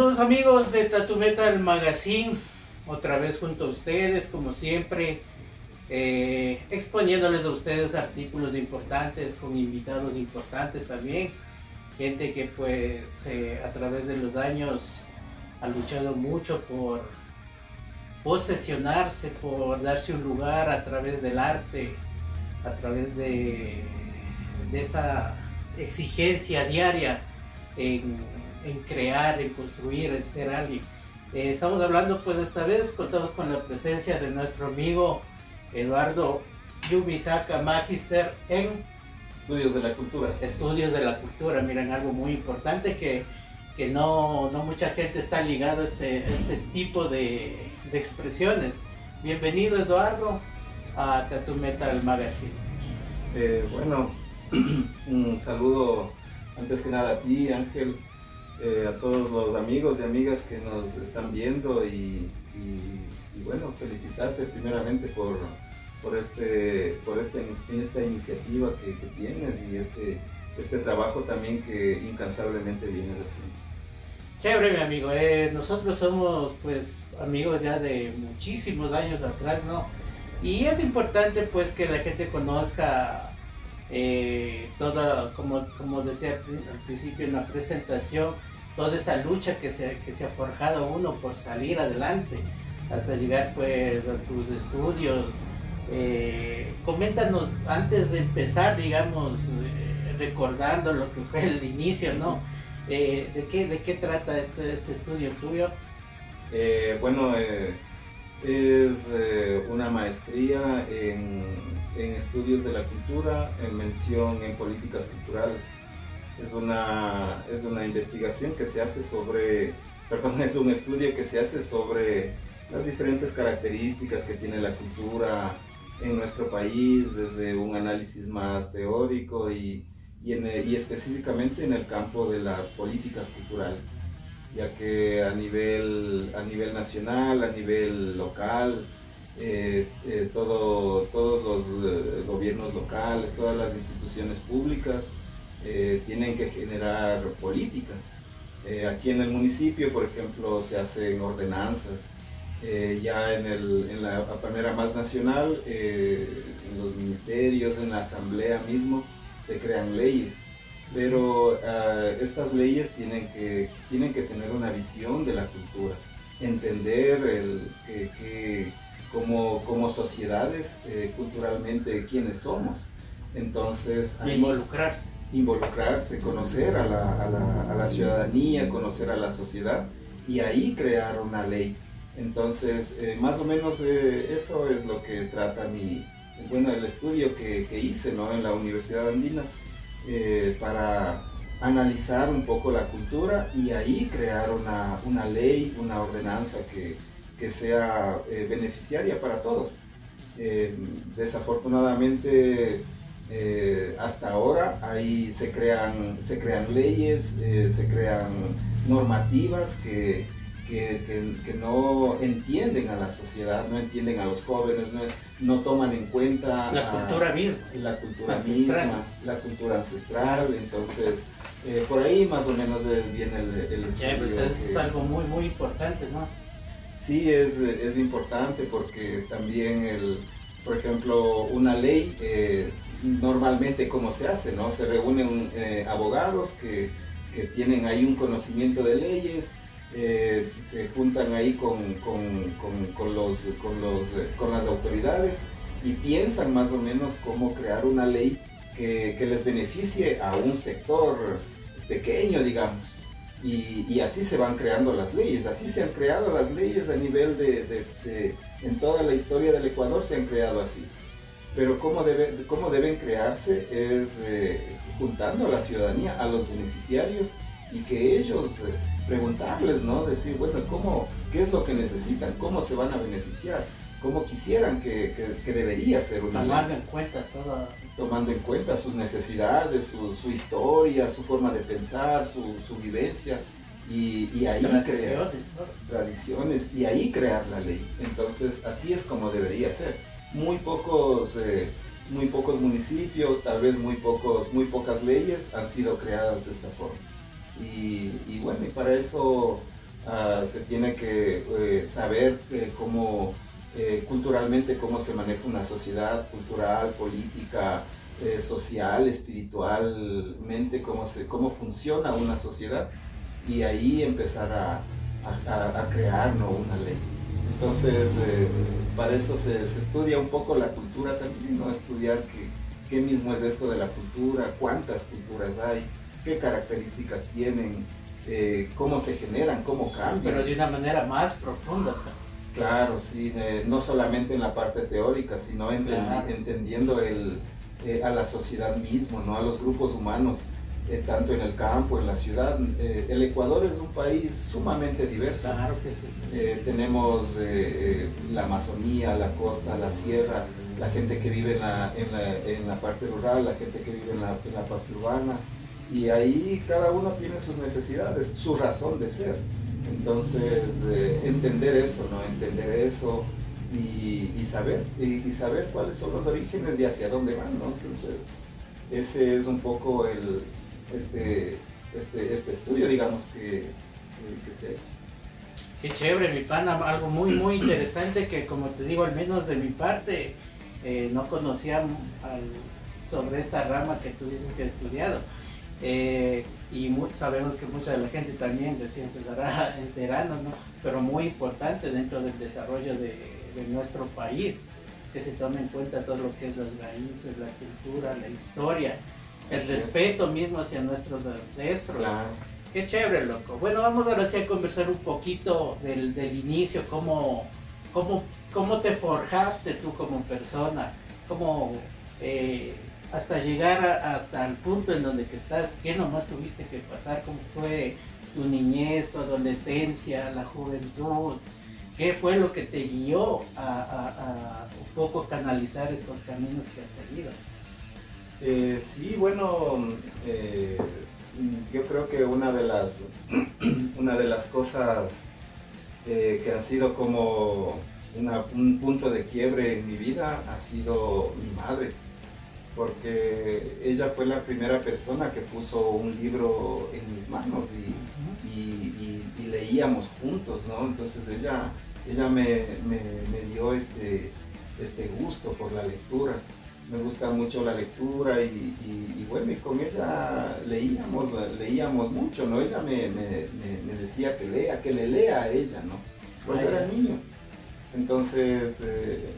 Saludos amigos de Tattoo Metal Magazine, otra vez junto a ustedes como siempre, exponiéndoles a ustedes artículos importantes con invitados importantes también, gente que pues a través de los años ha luchado mucho por posesionarse, por darse un lugar a través del arte, a través de esa exigencia diaria en crear, en construir, en ser alguien. Estamos hablando pues esta vez, contamos con la presencia de nuestro amigo Eduardo Yumisaka, Magister en Estudios de la Cultura. Estudios de la Cultura. Miren, algo muy importante que no mucha gente está ligado a este tipo de expresiones. Bienvenido Eduardo a Tattoo Metal Magazine. Bueno, un saludo antes que nada a ti, Ángel, a todos los amigos y amigas que nos están viendo y bueno, felicitarte primeramente por esta iniciativa que tienes y este trabajo también que incansablemente vienes haciendo. Chévere, mi amigo. Nosotros somos pues amigos ya de muchísimos años atrás, ¿no? Y es importante pues que la gente conozca toda, como decía al principio en la presentación, toda esa lucha que se ha forjado uno por salir adelante hasta llegar pues a tus estudios. Coméntanos antes de empezar, digamos, recordando lo que fue el inicio, ¿no? ¿De qué trata este estudio tuyo? Bueno, es una maestría en estudios de la cultura, en mención en políticas culturales. Es una investigación que se hace es un estudio que se hace sobre las diferentes características que tiene la cultura en nuestro país, desde un análisis más teórico y específicamente en el campo de las políticas culturales, ya que a nivel nacional, a nivel local, todos los gobiernos locales, todas las instituciones públicas tienen que generar políticas. Aquí en el municipio, por ejemplo, se hacen ordenanzas. Ya en la manera más nacional, en los ministerios, en la asamblea mismo, se crean leyes. Pero estas leyes tienen que tener una visión de la cultura, entender como sociedades culturalmente quiénes somos. Entonces, involucrarse, conocer a la ciudadanía, conocer a la sociedad y ahí crear una ley. Entonces, más o menos eso es lo que trata el estudio que hice, ¿no?, en la Universidad Andina, para analizar un poco la cultura y ahí crear una ley, una ordenanza que sea beneficiaria para todos. Desafortunadamente, hasta ahora ahí se crean leyes, se crean normativas que no entienden a la sociedad, no entienden a los jóvenes, no toman en cuenta la cultura misma, la cultura ancestral. Entonces, por ahí más o menos viene el estudio. Pues es algo muy importante, ¿no? Sí, es importante porque también, por ejemplo, una ley, normalmente ¿cómo se hace?, ¿no? Se reúnen abogados que tienen ahí un conocimiento de leyes, se juntan ahí con las autoridades y piensan más o menos cómo crear una ley que les beneficie a un sector pequeño, digamos. Y así se van creando las leyes, así se han creado las leyes a nivel en toda la historia del Ecuador se han creado así. Pero cómo deben crearse es juntando a la ciudadanía, a los beneficiarios, y que ellos preguntarles, ¿no? Decir, bueno, ¿qué es lo que necesitan? ¿Cómo se van a beneficiar? ¿Cómo quisieran que debería ser una ley? Tomando en cuenta sus necesidades, su historia, su forma de pensar, su vivencia, y ahí crear tradiciones, y ahí crear la ley. Entonces, así es como debería ser. Muy pocos municipios, tal vez muy pocas leyes han sido creadas de esta forma. Y bueno, y para eso se tiene que saber cómo culturalmente cómo se maneja una sociedad, cultural, política, social, espiritualmente, cómo funciona una sociedad, y ahí empezar a crear, ¿no?, una ley. Entonces, para eso se estudia un poco la cultura también, ¿no? Estudiar qué mismo es esto de la cultura, cuántas culturas hay, qué características tienen, cómo se generan, cómo cambian. Pero de una manera más profunda. Claro, sí, no solamente en la parte teórica, sino entendiendo a la sociedad mismo, ¿no?, a los grupos humanos, tanto en el campo, en la ciudad. El Ecuador es un país sumamente diverso. Claro que sí. Tenemos la Amazonía, la costa, la sierra, la gente que vive en la parte rural, la gente que vive en la parte urbana, y ahí cada uno tiene sus necesidades, su razón de ser. Entonces, entender eso, ¿no? Entender eso y saber cuáles son los orígenes y hacia dónde van, ¿no? Entonces, ese es un poco este estudio, digamos, que se ha hecho. Qué chévere, mi pana, algo muy, muy interesante que, como te digo, al menos de mi parte, no conocía sobre esta rama que tú dices que he estudiado. Y sabemos que mucha de la gente también recién se estará enterando, ¿no? Pero muy importante dentro del desarrollo de nuestro país, que se tome en cuenta todo lo que es las raíces, la cultura, la historia, el respeto mismo hacia nuestros ancestros. Claro. Qué chévere, loco. Bueno, vamos ahora sí a conversar un poquito del inicio, cómo te forjaste tú como persona, cómo hasta llegar hasta el punto en donde que estás, qué nomás tuviste que pasar, cómo fue tu niñez, tu adolescencia, la juventud, qué fue lo que te guió a un poco canalizar estos caminos que has seguido. Sí, bueno, yo creo que una de las cosas que han sido como un punto de quiebre en mi vida ha sido mi madre, porque ella fue la primera persona que puso un libro en mis manos y leíamos juntos, ¿no? Entonces ella me dio este gusto por la lectura. Me gusta mucho la lectura y bueno, y con ella leíamos mucho, ¿no? Ella me decía que le lea a ella, ¿no? Cuando era niño. Entonces,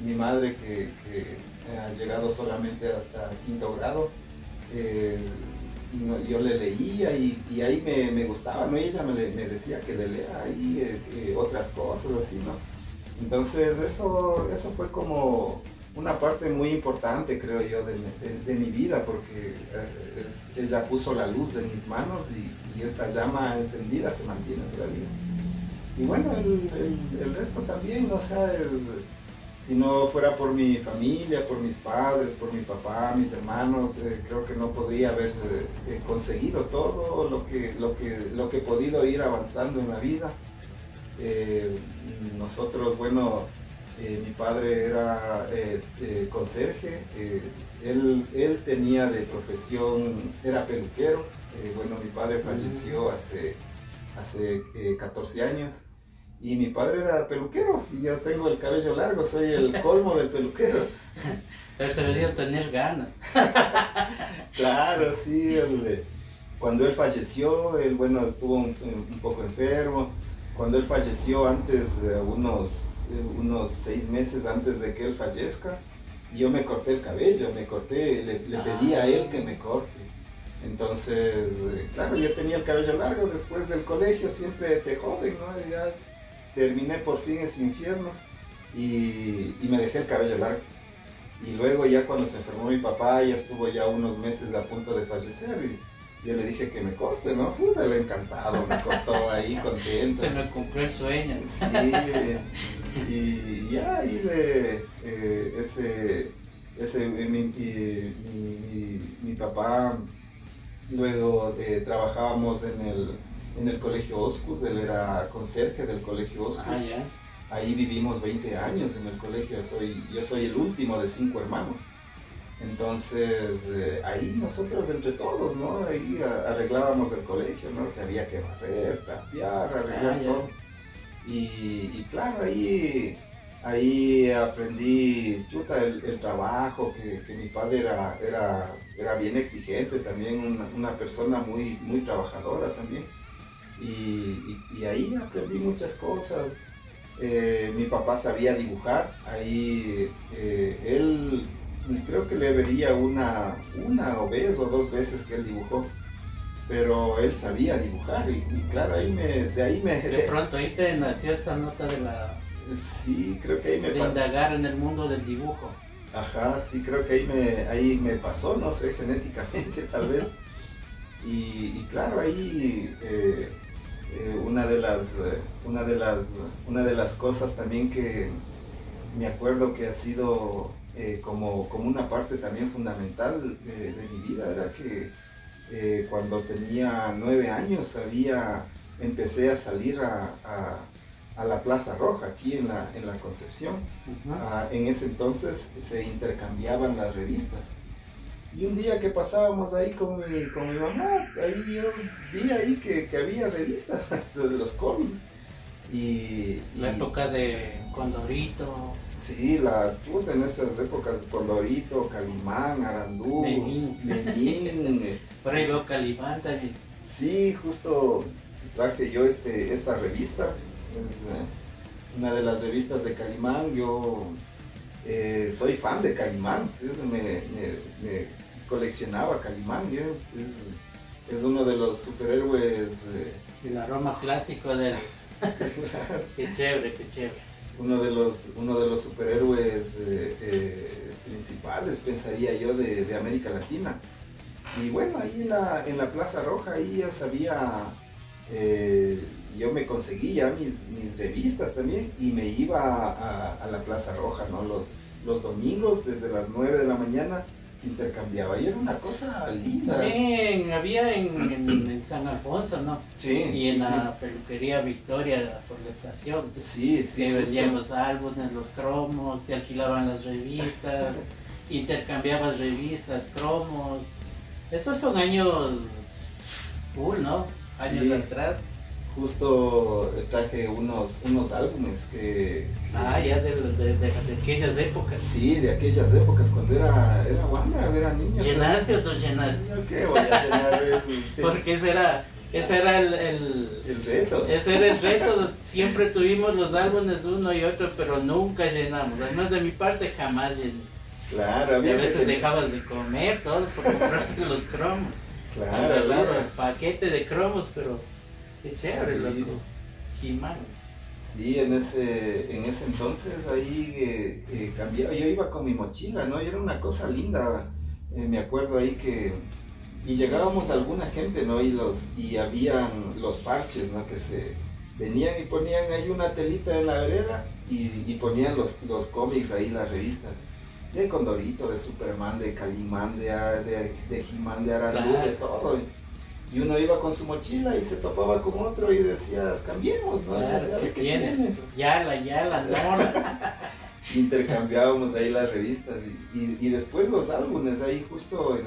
mi madre, que ha llegado solamente hasta quinto grado, yo le leía y ahí me gustaba, ¿no? Y ella me decía que le lea ahí otras cosas, así, ¿no? Entonces, eso fue como una parte muy importante, creo yo, de mi vida, porque ella puso la luz en mis manos y esta llama encendida se mantiene todavía. Y bueno, el resto también, o sea, si no fuera por mi familia, por mis padres, por mi papá, mis hermanos, creo que no podría haber conseguido todo lo que he podido ir avanzando en la vida. Nosotros, bueno, mi padre era conserje, él tenía de profesión, era peluquero. Bueno, mi padre falleció hace 14 años y mi padre era peluquero y yo tengo el cabello largo, soy el colmo del peluquero. Pero se debería tener ganas. Claro, sí, cuando él falleció, él, bueno, estuvo un poco enfermo. Cuando él falleció, antes de unos 6 meses antes de que él fallezca, yo me corté el cabello, le pedí a él que me corte. Entonces, claro, yo tenía el cabello largo, después del colegio siempre te joden, ¿no? Ya terminé por fin ese infierno y me dejé el cabello largo. Y luego ya cuando se enfermó mi papá, ya estuvo ya unos meses a punto de fallecer y yo le dije que me corte, ¿no? Puta, le encantado, me cortó ahí contento. Se me cumplió el sueño. Sí, y ya hice mi papá. Luego trabajábamos en el colegio Oscus, él era conserje del colegio Oscus. Ah, ya. Ahí vivimos 20 años en el colegio, yo soy el último de 5 hermanos. Entonces, ahí nosotros entre todos, ¿no? Ahí arreglábamos el colegio, ¿no? Que había que barrer, tapiar, arreglar todo. Y claro, ahí aprendí, chuta, el trabajo, que mi padre era bien exigente, también una persona muy, muy trabajadora también. Y ahí aprendí muchas cosas. Mi papá sabía dibujar, ahí él creo que le vería una o dos veces que él dibujó, pero él sabía dibujar y claro, De pronto ahí te nació esta nota sí, creo que ahí de indagar en el mundo del dibujo. Ajá, sí, creo que ahí me pasó, no sé, genéticamente tal vez. Y claro, ahí una de las cosas también que me acuerdo que ha sido como una parte también fundamental de mi vida era que cuando tenía 9 años empecé a salir a la Plaza Roja aquí en la Concepción. En ese entonces se intercambiaban las revistas. Y un día que pasábamos ahí con mi mamá, ahí yo vi ahí que había revistas de los cómics. La época de Condorito. Sí, en esas épocas, Condorito, Calimán, Arandú, Memín. Por ahí veo Calimán también. Sí, justo traje yo esta revista, es una de las revistas de Calimán. Yo soy fan de Calimán, me coleccionaba Calimán, es uno de los superhéroes. El aroma clásico del... Qué chévere, qué chévere. Uno de los superhéroes principales, pensaría yo, de América Latina. Y bueno, ahí en la Plaza Roja, ahí ya sabía, yo me conseguí ya mis revistas también y me iba a la Plaza Roja, ¿no? Los domingos desde las 9 de la mañana se intercambiaba y era una cosa linda. También había en San Alfonso, ¿no? Sí. Y en la peluquería Victoria por la estación. Sí, sí. Que vendían los álbumes, los cromos, te alquilaban las revistas, intercambiabas revistas, cromos. Estos son años cool, ¿no? Años atrás. Justo traje unos álbumes que ya de aquellas épocas. Sí, de aquellas épocas, cuando era guambra, era niño. ¿Llenaste o no llenaste? ¿Qué voy a llenar? Porque ese era el reto. Ese era el reto. Siempre tuvimos los álbumes de uno y otro, pero nunca llenamos. Además de mi parte, jamás llené. Claro, y a veces dejabas de comer todo por comprarte los cromos. Claro, claro. El paquete de cromos, pero qué chévere, sí. Loco. He-Man. Sí, en ese entonces ahí cambiaba, yo iba con mi mochila, ¿no? Y era una cosa linda, me acuerdo ahí y llegábamos a alguna gente, ¿no? Y habían los parches, ¿no? Que se venían y ponían ahí una telita en la vereda y ponían los cómics ahí, las revistas. De Condorito, de Superman, de Calimán, de He-Man, de Arandú, claro. De todo. Y uno iba con su mochila y se topaba con otro y decías, cambiemos, ¿no? Claro, ¿qué tienes? Yala, Nora. Intercambiábamos ahí las revistas y después los álbumes ahí justo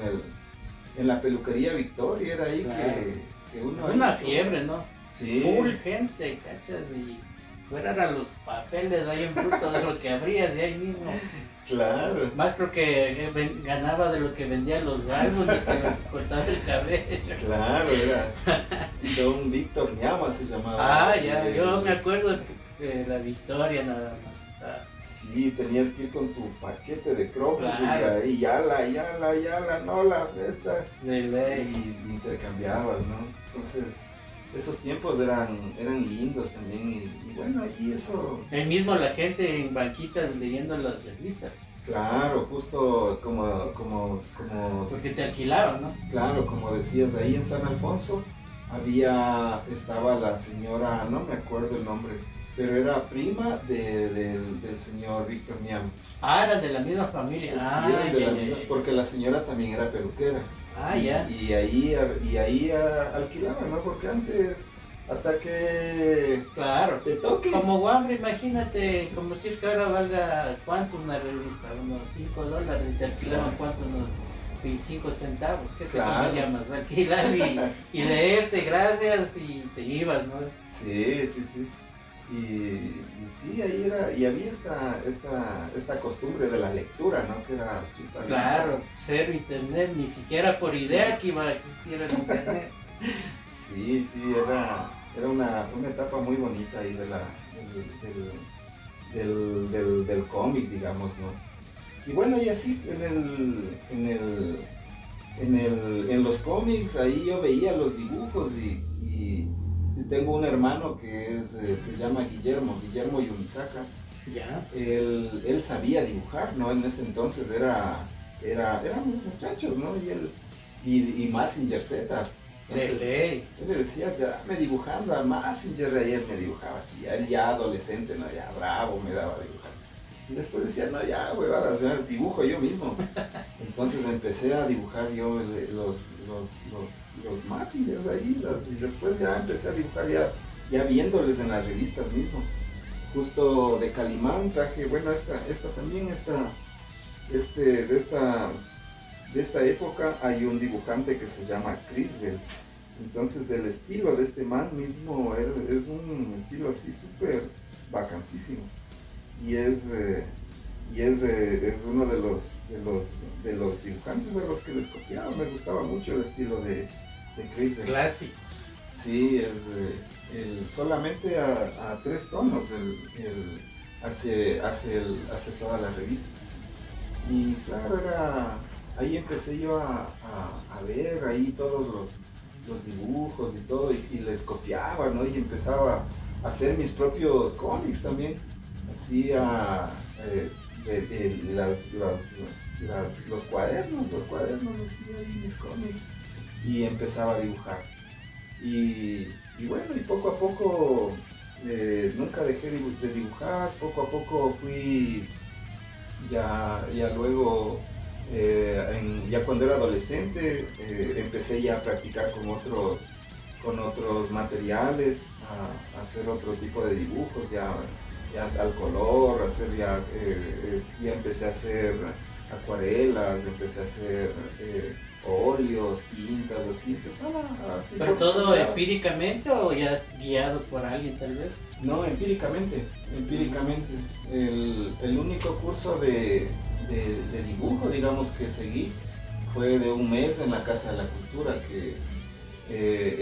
en la peluquería Victoria, era ahí claro. que uno... Una fiebre, ¿no? Sí. Full gente, cachas, y fuera eran los papeles ahí en fruto de lo que abrías y ahí mismo. Claro. Más creo que ganaba de lo que vendían los álbumes que cortaba el cabello. Claro, era Don Víctor Ñama se llamaba. Yo me acuerdo de la Victoria nada más. Sí, tenías que ir con tu paquete de cromos claro. y yala, no la fiesta. De ley. Y intercambiabas, ¿no? Entonces, esos tiempos eran lindos también y bueno, ahí eso... Ahí mismo la gente en banquitas leyendo las revistas. Claro, justo como... Porque te alquilaban, ¿no? Claro, como decías, ahí en San Alfonso estaba la señora, no me acuerdo el nombre, pero era prima del señor Víctor Ñam. Era de la misma familia. Sí, porque la señora también era peluquera. Ya. Y ahí alquilaban, ¿no? Porque antes hasta que Claro. te toque. Como Wambre, imagínate, como si que ahora valga cuánto una revista, unos $5, y te alquilaban cuánto, unos 25 centavos, ¿qué te Claro. convenía más? Alquilar y leerte, gracias, y te ibas, ¿no? Sí, sí, sí. Y sí, ahí era, y había esta costumbre de la lectura, ¿no? Que era chuta, Claro, cero internet, ni siquiera por idea que iba a existir el internet. Sí, sí, era una etapa muy bonita ahí del cómic, digamos, ¿no? Y bueno, y así en los cómics, ahí yo veía los dibujos y tengo un hermano que se llama Guillermo Yumisaka. Ya. Él sabía dibujar, ¿no? En ese entonces éramos muchachos, ¿no? Y Mazinger Z. De ley. Yo le decía, dame dibujando a Mazinger, y él me dibujaba así, él ya adolescente, ¿no? Ya bravo me daba a dibujar. Y después decía, no, ya, huevadas, ya dibujo yo mismo. Entonces empecé a dibujar yo los Mazingers ahí, y después ya empecé a dibujar ya viéndoles en las revistas mismo. Justo de Calimán traje, bueno, de esta época hay un dibujante que se llama Criswell. Entonces el estilo de este man mismo es un estilo así súper bacancísimo. Y es uno de los dibujantes de los que les copiaba. Me gustaba mucho el estilo de Criswell. Clásicos. Sí, solamente a 3 tonos hace toda la revista. Y claro, ahí empecé yo a ver ahí todos los dibujos y todo, y les copiaba, ¿no? Y empezaba a hacer mis propios cómics también. Hacía los cuadernos, hacía ahí mis cómics y empezaba a dibujar. Y bueno, y poco a poco nunca dejé de dibujar, poco a poco fui ya luego, ya cuando era adolescente, empecé ya a practicar con otros materiales, a hacer otro tipo de dibujos, ya al color, ya empecé a hacer acuarelas, empecé a hacer óleos, tintas, así, empezaba así. ¿Pero todo empíricamente o ya guiado por alguien tal vez? No, empíricamente. El único curso de dibujo, digamos, que seguí fue de un mes en la Casa de la Cultura, que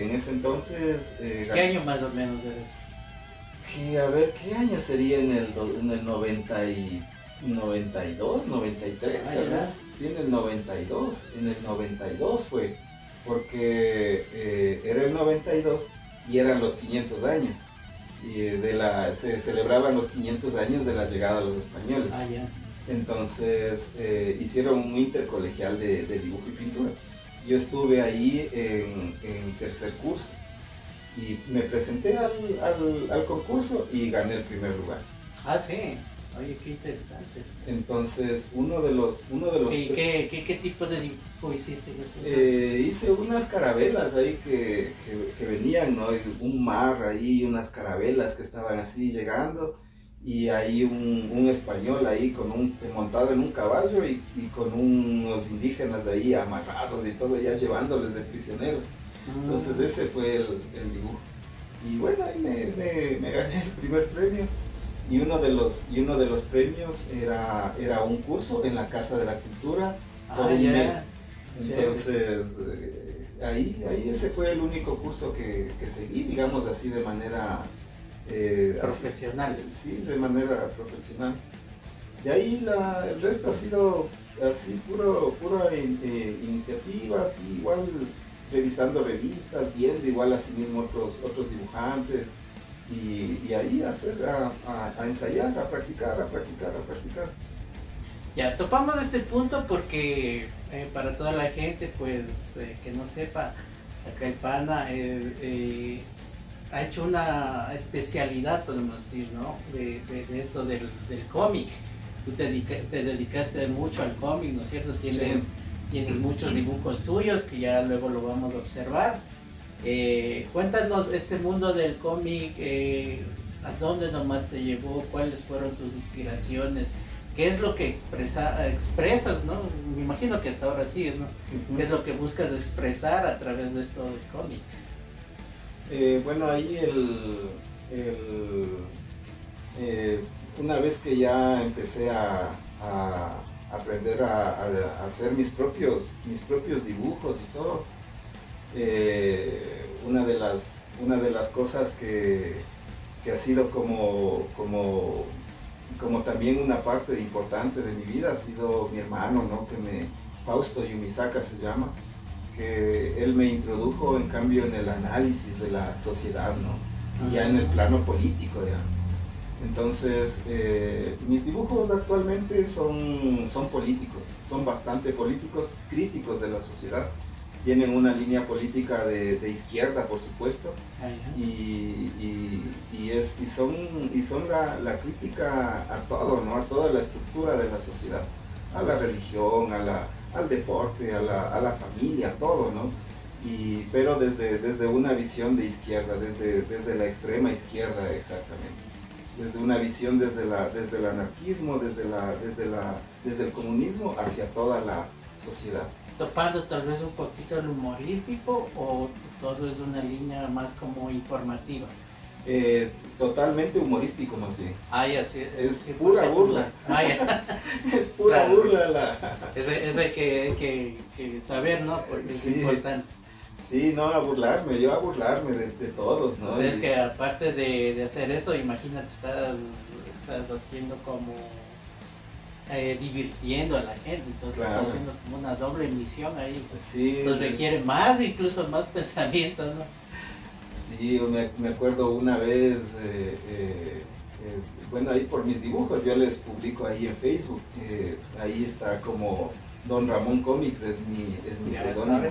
en ese entonces... ¿Qué año más o menos eres? A ver, ¿qué año sería en el 92, 93? Ah, ya. Sí, en el 92 fue, porque era el 92 y eran los 500 años. Y se celebraban los 500 años de la llegada de los españoles. Ah, ya. Entonces hicieron un intercolegial de dibujo y pintura. Yo estuve ahí en tercer curso y me presenté al concurso y gané el primer lugar. Ah, sí. Oye, qué interesante. Entonces uno de los ¿Qué tipo de dibujo hiciste? Hice unas carabelas ahí que venían, ¿no? Un mar ahí, unas carabelas que estaban así llegando, y ahí un español ahí montado en un caballo y con unos indígenas ahí amarrados y todo, ya llevándoles de prisioneros. Entonces ese fue el dibujo. Y bueno, ahí me gané el primer premio. Y uno de los premios era un curso en la Casa de la Cultura por un mes. Entonces, ahí ese fue el único curso que seguí, digamos así, de manera profesional. Sí, de manera profesional. Y ahí el resto ha sido así, pura iniciativa, así, igual revisando revistas, viendo igual así mismo otros dibujantes. Y ahí a ensayar, a practicar. Ya, topamos este punto porque para toda la gente pues que no sepa, acá el pana ha hecho una especialidad, podemos decir, ¿no? De esto del cómic. Tú te dedicaste mucho al cómic, ¿no es cierto? Tienes muchos dibujos tuyos que ya luego lo vamos a observar. Cuéntanos este mundo del cómic, ¿a dónde nomás te llevó? ¿Cuáles fueron tus inspiraciones? ¿Qué es lo que expresas, no? Me imagino que hasta ahora sigues, ¿no? ¿Qué es lo que buscas expresar a través de esto del cómic? Bueno, ahí una vez que ya empecé a aprender a hacer mis propios dibujos y todo, una de las cosas que ha sido como también una parte importante de mi vida ha sido mi hermano, ¿no? Fausto Yumisaka se llama, que él me introdujo en cambio en el análisis de la sociedad, ¿no? Y ya en el plano político ya. Entonces, mis dibujos actualmente son políticos, son bastante políticos, críticos de la sociedad. Tienen una línea política de izquierda, por supuesto, y son la crítica a todo, ¿no? A toda la estructura de la sociedad, a la religión, al deporte, a la familia, a todo, ¿no? Pero desde una visión de izquierda, desde la extrema izquierda exactamente. Desde una visión desde el anarquismo, desde el comunismo hacia toda la sociedad. ¿Topando tal vez un poquito el humorístico o todo es una línea más como informativa? Totalmente humorístico más bien. Ya, sí. Es pura burla. Ya. Es pura burla. Eso hay que saber, ¿no? Porque es importante. Sí, no, yo a burlarme de todos, ¿no? O sea, es que aparte de hacer eso, imagínate, estás haciendo como divirtiendo a la gente, entonces claro. Estás haciendo como una doble misión ahí. Sí, entonces requiere incluso más pensamiento, ¿no? Sí, me acuerdo una vez, bueno, ahí por mis dibujos, yo les publico ahí en Facebook, ahí está como Don Ramón Comics, es mi seudónimo.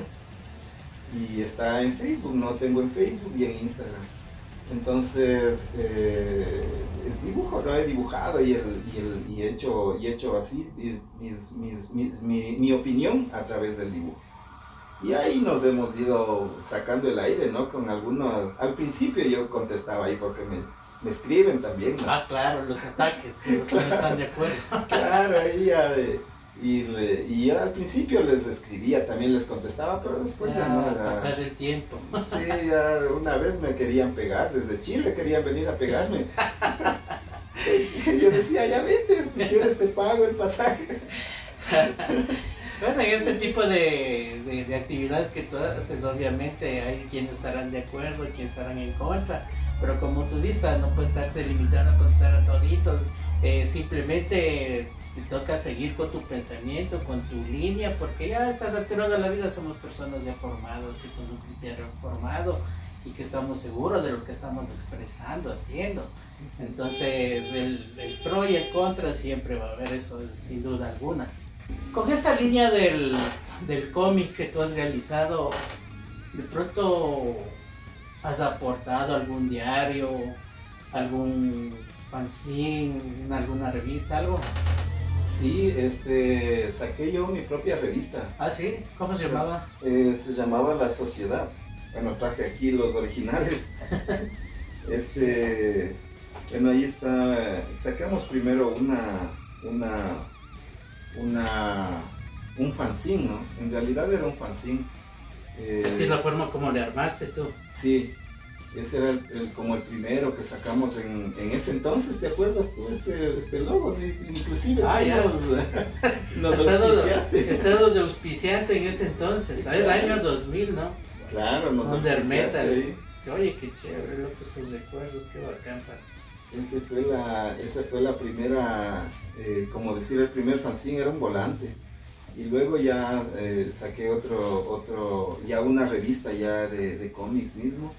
Y está en Facebook, no tengo en Facebook y en Instagram. Entonces, dibujo, lo he dibujado y he hecho así mi opinión a través del dibujo. Y ahí nos hemos ido sacando el aire, ¿no? Con algunos, al principio yo contestaba ahí porque me escriben también, ¿no? Claro, los ataques de los que no están de acuerdo. Claro, ahí ya y yo al principio les escribía, también les contestaba, pero después ya no. Pasar el tiempo. Sí, ya una vez me querían pegar, desde Chile querían venir a pegarme. Yo decía, ya vete, si quieres te pago el pasaje. Bueno, en este tipo de actividades que tú haces, obviamente hay quienes estarán de acuerdo, quienes estarán en contra, pero como tú dices, no puedes estarte limitando a contestar a toditos, simplemente te toca seguir con tu pensamiento, con tu línea, porque ya a estas alturas de la vida somos personas ya formadas, que con un criterio formado y que estamos seguros de lo que estamos expresando, haciendo. Entonces el pro y el contra siempre va a haber, eso sin duda alguna. Con esta línea del cómic que tú has realizado, ¿de pronto has aportado algún diario, algún fanzine, alguna revista, algo? Sí, saqué yo mi propia revista. ¿Ah, sí? ¿Cómo se llamaba? Se llamaba La Sociedad. Bueno, traje aquí los originales. Bueno, ahí está. Sacamos primero un fanzine, ¿no? En realidad era un fanzine. Así es la forma como le armaste tú. Sí. Ese era como el primero que sacamos en ese entonces, ¿te acuerdas tú? Este logo, inclusive ya. nos auspiciaste. Estados de auspiciante en ese entonces, el año 2000, ¿no? Claro, nos auspiciaste ahí. Oye, qué chévere, loco, estos recuerdos, qué bacán. Esa fue la primera, como decir, el primer fanzine era un volante. Y luego ya saqué ya una revista ya de cómics mismo.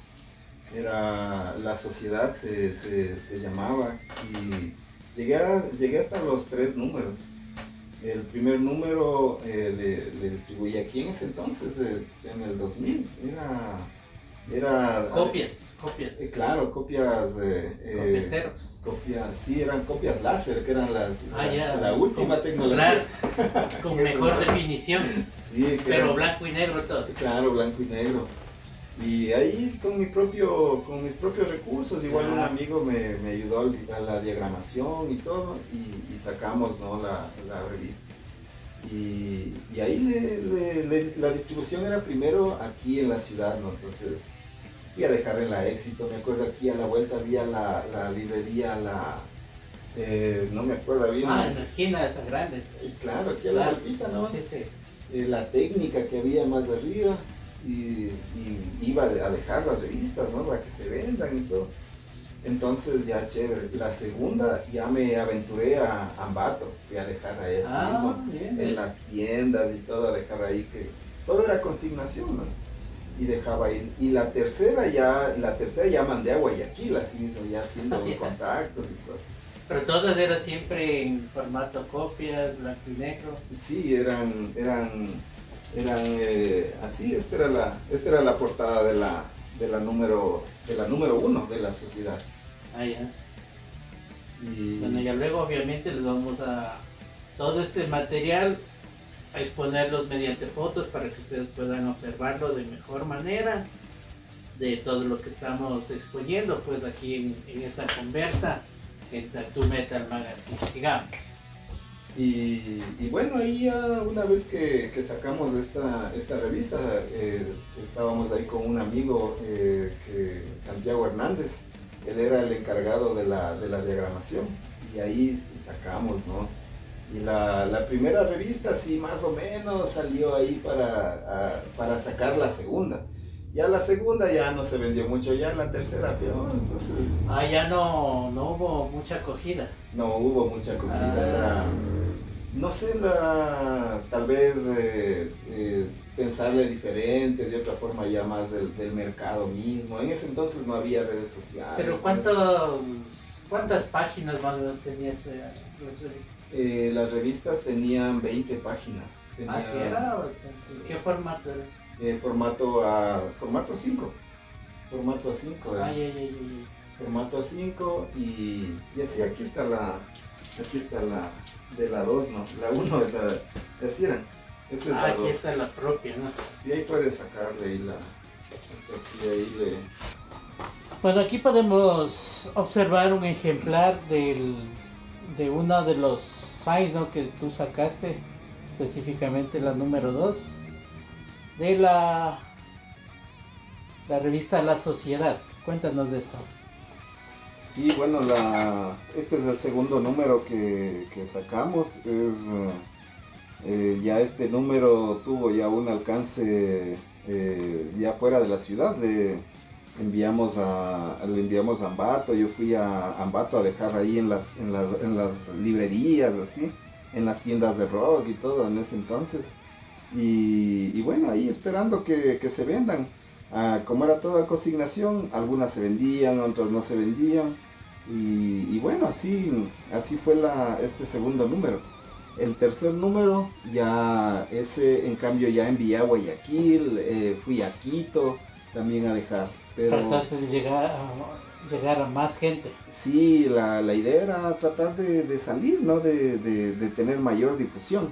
Era La Sociedad, se llamaba, y llegué hasta los 3 números. El primer número le distribuí aquí en ese entonces, en el 2000, era copias. Claro, copias copiaceros. Sí, eran copias láser, que eran la última tecnología. Con mejor definición. Sí, pero blanco y negro todo. Claro, blanco y negro. Y ahí con mis propios recursos, igual un amigo me ayudó a la diagramación y todo, y sacamos, ¿no?, la revista. Y ahí la distribución era primero aquí en la ciudad, ¿no? Entonces fui a dejar en la Éxito, me acuerdo aquí a la vuelta había la librería, no me acuerdo bien. En la esquina esa grande. Claro, aquí a la vueltita, ¿no? Sí, sí. La Técnica que había más arriba, y iba a dejar las revistas, ¿no?, para que se vendan y todo. Entonces ya chévere. La segunda ya me aventuré a Ambato, fui a dejar a eso mismo, bien, en las tiendas y todo, a dejar ahí, que todo era consignación, ¿no? Y dejaba ahí. Y la tercera ya mandé a Guayaquil, así mismo, ya haciendo contactos y todo. Pero todas eran siempre en formato copias, blanco y negro. Sí, eran así. Esta era la portada de la número 1 de la sociedad. Ya. Bueno, ya luego obviamente les vamos a todo este material a exponerlos mediante fotos para que ustedes puedan observarlo de mejor manera, de todo lo que estamos exponiendo pues aquí en esta conversa en Tattoo Metal Magazine. Sigamos. Y bueno, ahí ya una vez que sacamos esta revista, estábamos ahí con un amigo, Santiago Hernández. Él era el encargado de la diagramación, y ahí sacamos, ¿no? Y la primera revista sí más o menos salió ahí para sacar la segunda. Ya la segunda ya no se vendió mucho, ya la tercera peor, entonces... ya no hubo mucha acogida. No hubo mucha acogida, era... No sé, tal vez pensarle diferente, de otra forma ya más del mercado mismo. En ese entonces no había redes sociales. Pero ¿cuántas páginas más o menos tenías? Las revistas tenían 20 páginas. ¿Sí era? ¿Qué formato era? Formato 5. Formato A5. Formato A5 y así aquí está la de la 2, ¿no? La 1 es así eran. Esta es la aquí 2. está la propia, ¿no? Sí, ahí puedes sacarle ahí Bueno, aquí podemos observar un ejemplar de uno de los signs, ¿no?, que tú sacaste, específicamente la número 2 de la revista La Sociedad. Cuéntanos de esto. Sí, bueno, este es el segundo número que sacamos. Ya este número tuvo ya un alcance ya fuera de la ciudad. Le enviamos a Ambato. Yo fui a Ambato a dejar ahí en las librerías, así, en las tiendas de rock y todo en ese entonces. Y bueno, ahí esperando que se vendan. Como era toda consignación, algunas se vendían, otras no se vendían. Y bueno, así fue este segundo número. El tercer número, ya ese en cambio ya envié a Guayaquil, fui a Quito también a dejar. Pero trataste de llegar a más gente. Sí, la idea era tratar de salir, ¿no? De tener mayor difusión.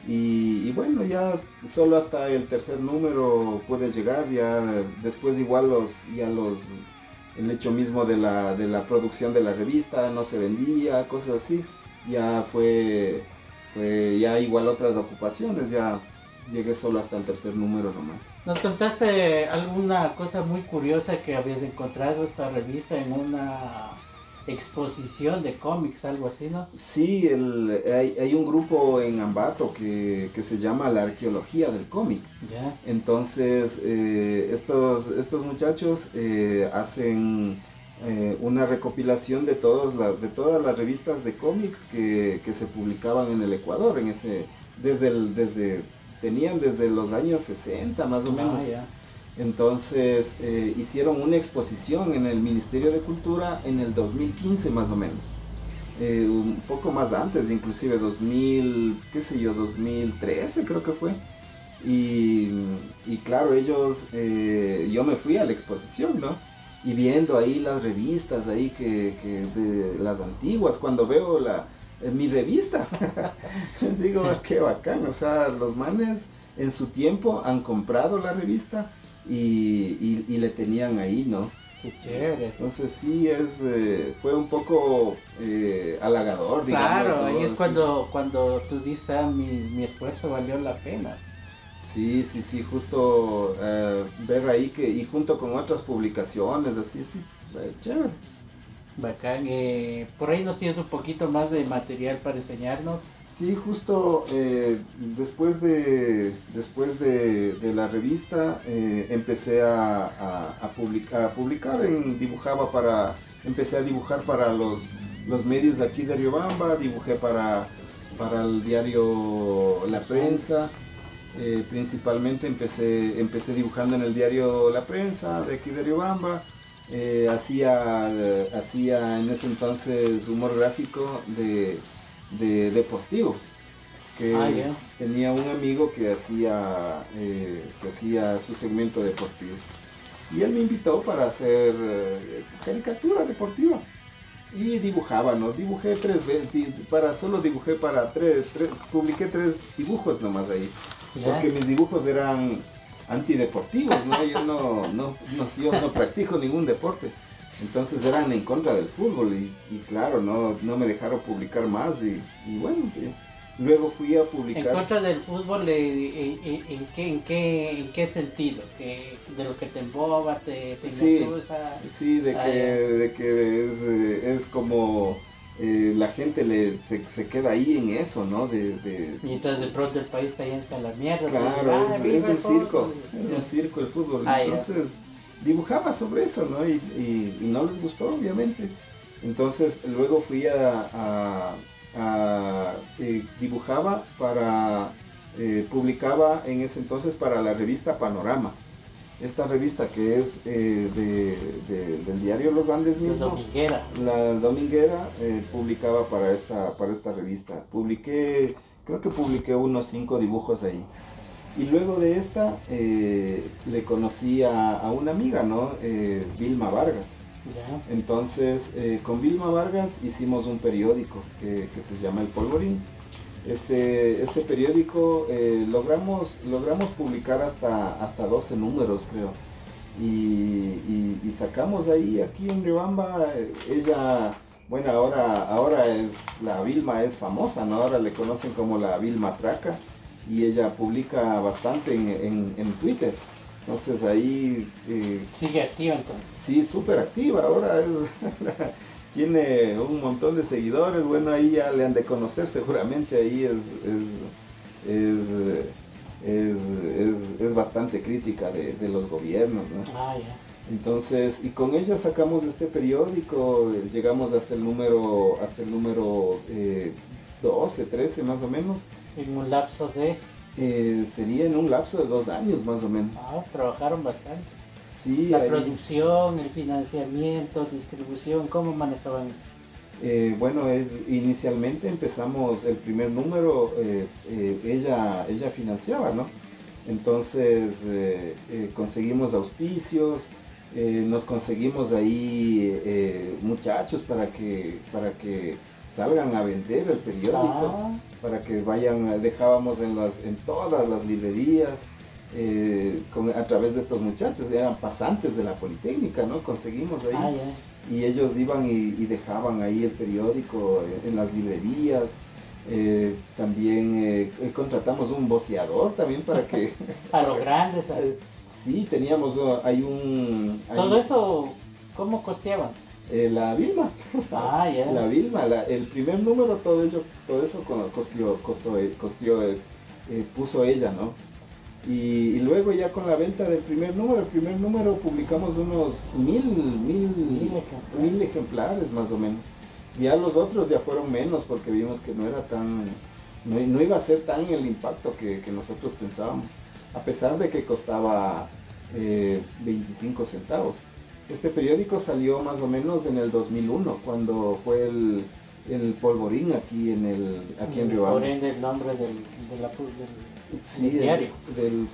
Y bueno, ya solo hasta el tercer número puedes llegar, ya después igual el hecho mismo de la producción de la revista no se vendía, cosas así, ya fue ya igual otras ocupaciones, ya llegué solo hasta el tercer número nomás. ¿Nos contaste alguna cosa muy curiosa que habías encontrado esta revista en una exposición de cómics, algo así, ¿no? Sí, hay un grupo en Ambato que se llama la arqueología del cómic. Ya. Entonces estos muchachos hacen una recopilación de todas las revistas de cómics que se publicaban en el Ecuador, tenían desde los años 60 más o menos. Ya. Entonces hicieron una exposición en el Ministerio de Cultura en el 2015 más o menos, un poco más antes, inclusive 2013 creo que fue. Y claro, yo me fui a la exposición, ¿no? Y viendo ahí las revistas ahí que de las antiguas, cuando veo mi revista, digo, qué bacán, o sea, los manes en su tiempo han comprado la revista y le tenían ahí, ¿no? Qué chévere. Entonces sí, fue un poco halagador, digamos. Claro, ¿no? ahí es Sí. cuando tú dices, mi esfuerzo valió la pena. Sí, justo ver ahí y junto con otras publicaciones, así, sí, chévere. Bacán. Por ahí nos tienes un poquito más de material para enseñarnos. Sí, justo después de la revista empecé a publicar, empecé a dibujar para los medios de aquí de Riobamba, dibujé para el diario La Prensa. Principalmente empecé dibujando en el diario La Prensa de aquí de Riobamba. Hacía en ese entonces humor gráfico de deportivo, que ya. tenía un amigo que hacía su segmento deportivo y él me invitó para hacer caricatura deportiva y dibujaba, ¿no? Dibujé 3 veces, publiqué 3 dibujos nomás ahí, porque mis dibujos eran antideportivos, ¿no? Yo no practico ningún deporte. Entonces eran en contra del fútbol y claro, no me dejaron publicar más y bueno, luego fui a publicar. En contra del fútbol, ¿en qué sentido? ¿De lo que te emboba, te engatusa? Sí, de que es como la gente se queda ahí en eso, ¿no? Mientras de pronto el país cayéndose a la mierda. Claro, es un circo, es un circo el fútbol. Entonces dibujaba sobre eso, ¿no? Y no les gustó, obviamente. Entonces luego fui dibujaba publicaba en ese entonces para la revista Panorama. Esta revista que es del diario Los Andes mismo. La Dominguera publicaba para esta revista. Creo que publiqué unos 5 dibujos ahí. Y luego de esta le conocí a una amiga, ¿no? Vilma Vargas. Ya. Entonces con Vilma Vargas hicimos un periódico que se llama El Polvorín. Este periódico logramos publicar hasta 12 números, creo. Y sacamos ahí, aquí en Riobamba, ella, bueno, ahora la Vilma es famosa, ¿no? Ahora le conocen como la Vilma Traca. Y ella publica bastante en Twitter. Entonces ahí... ¿Sigue activa entonces? Sí, súper activa. Ahora tiene un montón de seguidores. Bueno, ahí ya le han de conocer seguramente. Ahí es bastante crítica de los gobiernos, ¿no? Ya. Entonces, y con ella sacamos este periódico. Llegamos hasta el número 12, 13 más o menos. En un lapso de... sería en un lapso de 2 años más o menos. Trabajaron bastante. Sí, la producción, el financiamiento, distribución, ¿cómo manejaban eso? Bueno, inicialmente empezamos el primer número, ella financiaba, ¿no? Entonces conseguimos auspicios, nos conseguimos ahí muchachos para que salgan a vender el periódico, para que vayan, dejábamos en todas las librerías, a través de estos muchachos, eran pasantes de la Politécnica, ¿no? Conseguimos ahí, y ellos iban y dejaban ahí el periódico en las librerías. También contratamos un voceador también para que... a lo grande, ¿sabes? Sí, teníamos, ¿Todo eso cómo costeaban? La Vilma. La Vilma, el primer número, todo eso puso ella, ¿no? Y luego ya con la venta del primer número publicamos unos 1000 ejemplares más o menos. Ya los otros ya fueron menos porque vimos que no iba a ser tan el impacto que nosotros pensábamos, a pesar de que costaba 25 centavos. Este periódico salió más o menos en el 2001, cuando fue el Polvorín aquí en Riobamba. Por ende el nombre del diario. Del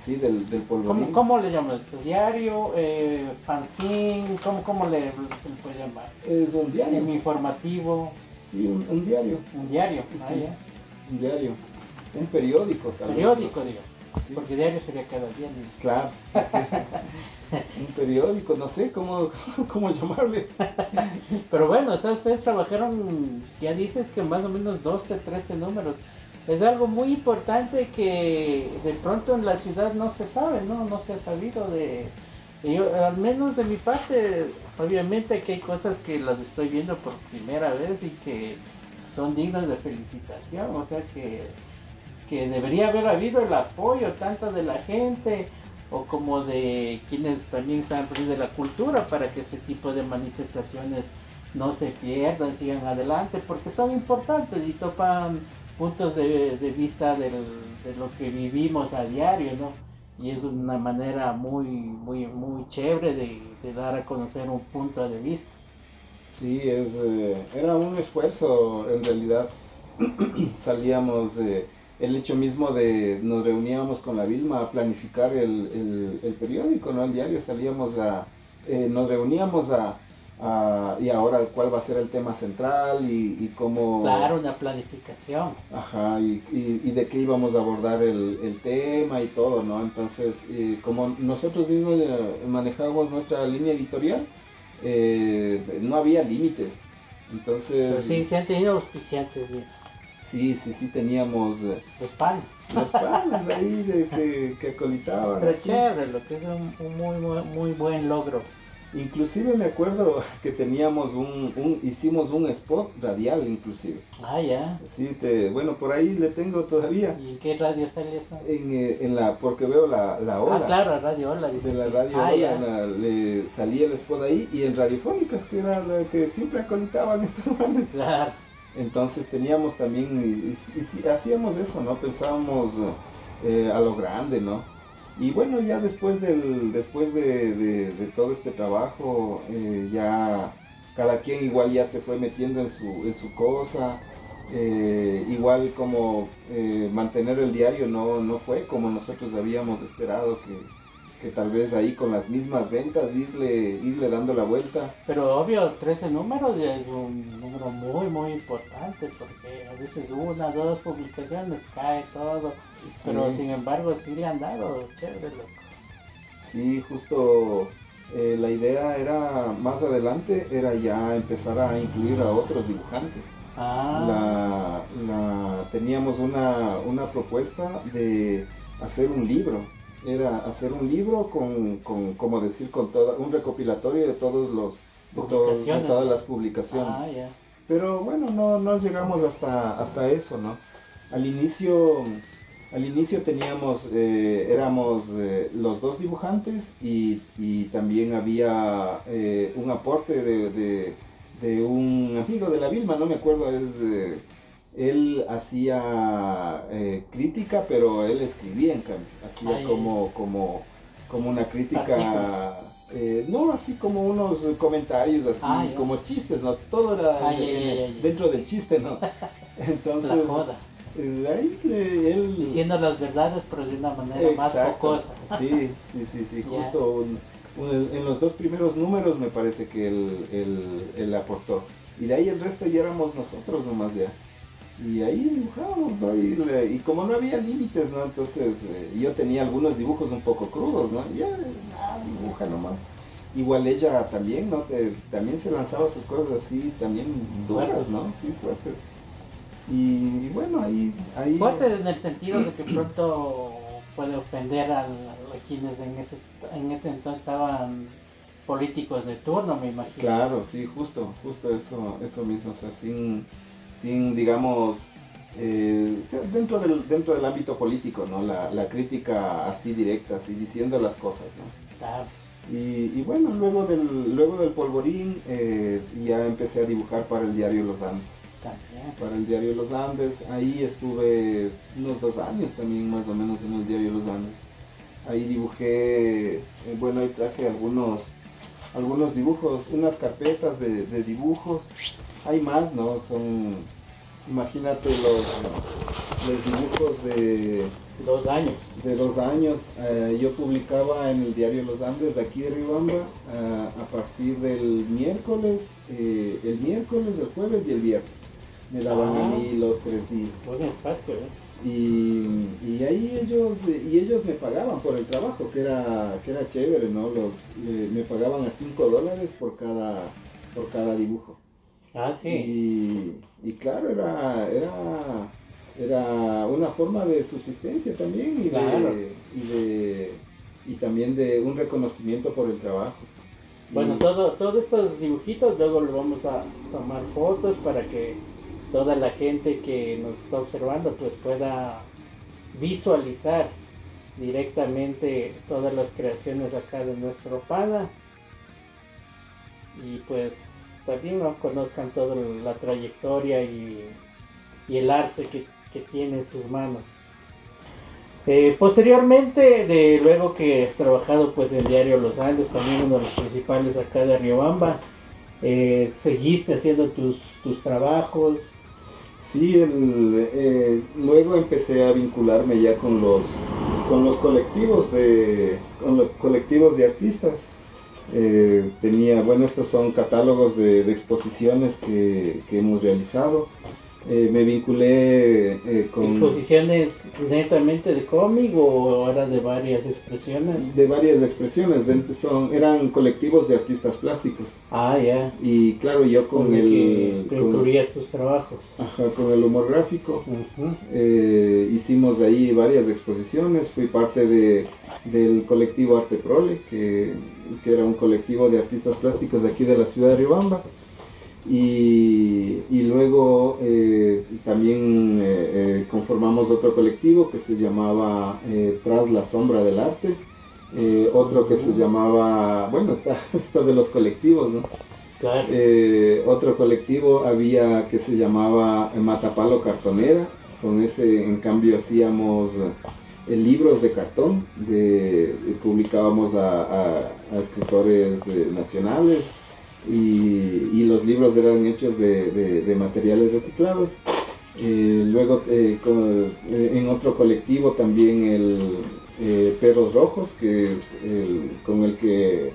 Polvorín. ¿Cómo le llamas esto? ¿Diario? ¿Fanzine? ¿Cómo se le puede llamar? Es un diario. ¿Informativo? Sí, un diario. ¿Un diario? Sí, un diario. Un periódico también. Periódico, digo. Sí. Porque diario sería cada día. ¿No? Claro, sí, sí. Un periódico, no sé cómo llamarle. Pero bueno, o sea, ustedes trabajaron, ya dices que más o menos 12, 13 números. Es algo muy importante que de pronto en la ciudad no se sabe, ¿no? No se ha sabido yo, al menos de mi parte, obviamente que hay cosas que las estoy viendo por primera vez y que son dignas de felicitación, o sea que debería haber habido el apoyo tanto de la gente o como de quienes también están de la cultura para que este tipo de manifestaciones no se pierdan, sigan adelante, porque son importantes y topan puntos de vista de lo que vivimos a diario, ¿no? Y es una manera muy chévere de dar a conocer un punto de vista. Sí, era un esfuerzo en realidad. Salíamos, el hecho mismo de nos reuníamos con la Vilma a planificar el periódico, ¿no? El diario, nos reuníamos y ahora cuál va a ser el tema central y cómo... Claro, una planificación. Ajá, y de qué íbamos a abordar el tema y todo, ¿no? Entonces, como nosotros mismos manejábamos nuestra línea editorial, no había límites. Entonces... Pero sí, se han tenido auspiciantes bien. Sí, teníamos Los panes. los panes ahí que acolitaban. Pero así. chévere, lo que es un muy buen logro. Inclusive me acuerdo que teníamos hicimos un spot radial inclusive. Ah, ya. Sí, bueno, por ahí le tengo todavía. ¿Y en qué radio sale eso? Porque veo la Ola. Ah, claro, Radio Ola, dice. De la Radio Ola, le salía el spot ahí y en Radiofónicas, que era la que siempre acolitaban estos manes. Claro. Entonces teníamos también, y hacíamos eso, ¿no? Pensábamos a lo grande, ¿no? Y bueno, ya después de todo este trabajo, ya cada quien igual ya se fue metiendo en su cosa. Igual como mantener el diario no fue como nosotros habíamos esperado, que tal vez ahí con las mismas ventas irle dando la vuelta. Pero obvio, 13 números ya es un número muy importante, porque a veces una, dos publicaciones cae todo, Sí. pero sin embargo sí le han dado, chévere, loco. Sí, justo la idea era más adelante, era ya empezar a incluir a otros dibujantes. Teníamos una propuesta de hacer un libro. Era hacer un libro como decir, con un recopilatorio de todas las publicaciones. Ah, ya. Pero bueno, no llegamos hasta eso, ¿no? Al inicio teníamos, éramos los dos dibujantes y también había un aporte de un amigo de la Vilma, no me acuerdo, él hacía crítica, pero él escribía en cambio, hacía como una crítica, no así como unos comentarios así, como chistes, ¿no? Todo era dentro del chiste, ¿no? Entonces, la joda. Ahí él... Diciendo las verdades, pero de una manera más jocosa. Sí, justo en los dos primeros números me parece que él aportó. Y de ahí el resto ya éramos nosotros nomás ya. Y ahí dibujábamos, ¿no? Y como no había límites, ¿no? Entonces yo tenía algunos dibujos un poco crudos, ¿no? Ya, dibuja nomás. Igual ella también, ¿no? También se lanzaba sus cosas así, también duras, ¿no? Sí, fuertes. Y bueno, ahí... Fuertes en el sentido de que pronto puede ofender a quienes en ese entonces estaban políticos de turno, me imagino. Claro, sí, justo eso mismo, o sea, sin digamos, dentro del ámbito político, ¿no? La crítica así directa, así diciendo las cosas, ¿no? Claro. Y bueno, luego del Polvorín ya empecé a dibujar para el diario Los Andes. También. Para el diario Los Andes, ahí estuve unos 2 años también más o menos en el diario Los Andes. Ahí dibujé, bueno, ahí traje algunos dibujos, unas carpetas de dibujos. Hay más, ¿no? Imagínate los dibujos de 2 años. De 2 años. Yo publicaba en el diario Los Andes de aquí de Riobamba a partir del miércoles, el jueves y el viernes. me daban a mí los 3 días. Buen espacio, Y ahí ellos me pagaban por el trabajo, que era chévere, ¿no? Me pagaban a $5 por cada dibujo. Ah, sí. Y claro, era una forma de subsistencia también Claro. y también de un reconocimiento por el trabajo. Bueno, todos estos dibujitos luego los vamos a tomar fotos para que toda la gente que nos está observando pues pueda visualizar directamente todas las creaciones acá de nuestro pana y pues también ¿no? conozcan toda la trayectoria y el arte que tiene en sus manos. Posteriormente, luego que has trabajado pues en Diario Los Andes, también uno de los principales acá de Riobamba, seguiste haciendo tus trabajos. Sí, luego empecé a vincularme ya con los colectivos de artistas. Estos son catálogos de exposiciones que hemos realizado. Me vinculé con... ¿Exposiciones netamente de cómic o eran de varias expresiones? De varias expresiones, eran colectivos de artistas plásticos. Ah, ya. Y claro, yo con incluías tus trabajos. Ajá, con el humor gráfico. Hicimos ahí varias exposiciones, fui parte del colectivo Arte Prole, que era un colectivo de artistas plásticos de aquí de la ciudad de Riobamba. Y luego también conformamos otro colectivo que se llamaba Tras la Sombra del Arte, otro que se llamaba, está de los colectivos, ¿no? Claro. Otro colectivo había que se llamaba Matapalo Cartonera, con ese en cambio hacíamos libros de cartón, publicábamos a escritores nacionales. Y los libros eran hechos de materiales reciclados. Luego en otro colectivo también el Perros Rojos, que es con el que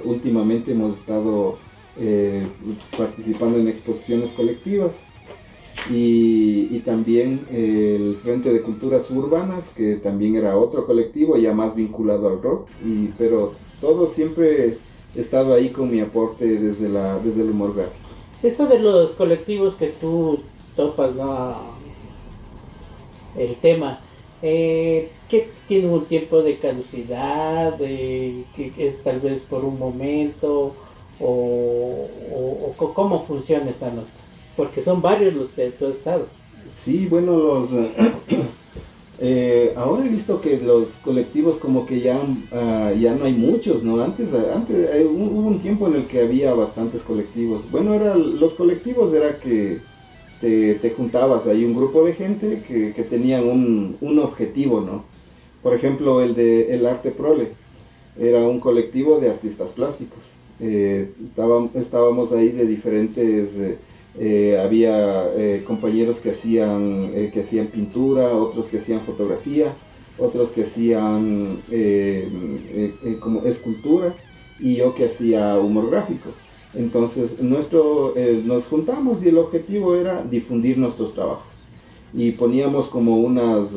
últimamente hemos estado participando en exposiciones colectivas. Y también el Frente de Culturas Urbanas, que también era otro colectivo ya más vinculado al rock, pero todo siempre he estado ahí con mi aporte desde el humor gráfico. Esto de los colectivos que tú topas, ¿no? El tema, que tiene un tiempo de caducidad, que es tal vez por un momento, o cómo funciona esta nota, porque son varios los que tú has estado. Sí, bueno, ahora he visto que los colectivos como que ya no hay muchos, ¿no? Antes hubo un tiempo en el que había bastantes colectivos. Bueno, los colectivos era que te juntabas ahí un grupo de gente que tenían un objetivo, ¿no? Por ejemplo, el Arte Prole era un colectivo de artistas plásticos. Estábamos ahí de diferentes... había compañeros que hacían pintura, otros que hacían fotografía, otros que hacían como escultura, y yo que hacía humor gráfico. Entonces nos juntamos y el objetivo era difundir nuestros trabajos, y poníamos como unas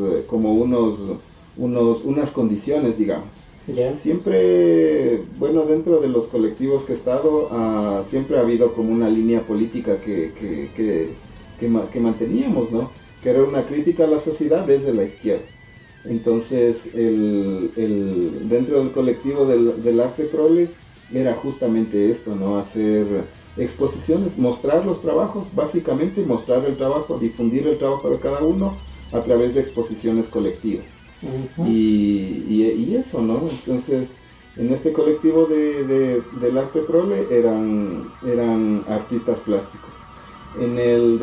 condiciones, digamos. Yeah. Siempre, dentro de los colectivos que he estado, siempre ha habido como una línea política que manteníamos, ¿no? Que era una crítica a la sociedad desde la izquierda. Entonces, dentro del colectivo del Arte Prole era justamente esto, ¿no? Hacer exposiciones, mostrar los trabajos, básicamente mostrar el trabajo, difundir el trabajo de cada uno a través de exposiciones colectivas. Y eso, ¿no? Entonces, en este colectivo del Arte Prole eran artistas plásticos. En el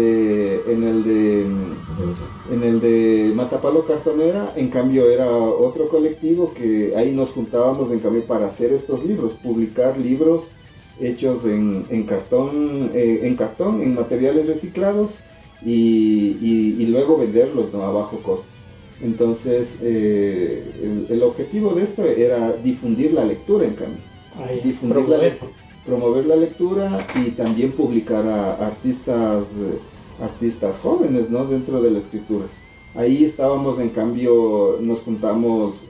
de Matapalo Cartonera, en cambio, era otro colectivo que ahí nos juntábamos en cambio para hacer estos libros, publicar libros hechos en cartón, en materiales reciclados, y luego venderlos, ¿no? A bajo costo. Entonces, el objetivo de esto era difundir la lectura, en cambio. Promover la lectura y también publicar a artistas artistas jóvenes, ¿no? Dentro de la escritura. Ahí estábamos, en cambio, nos juntamos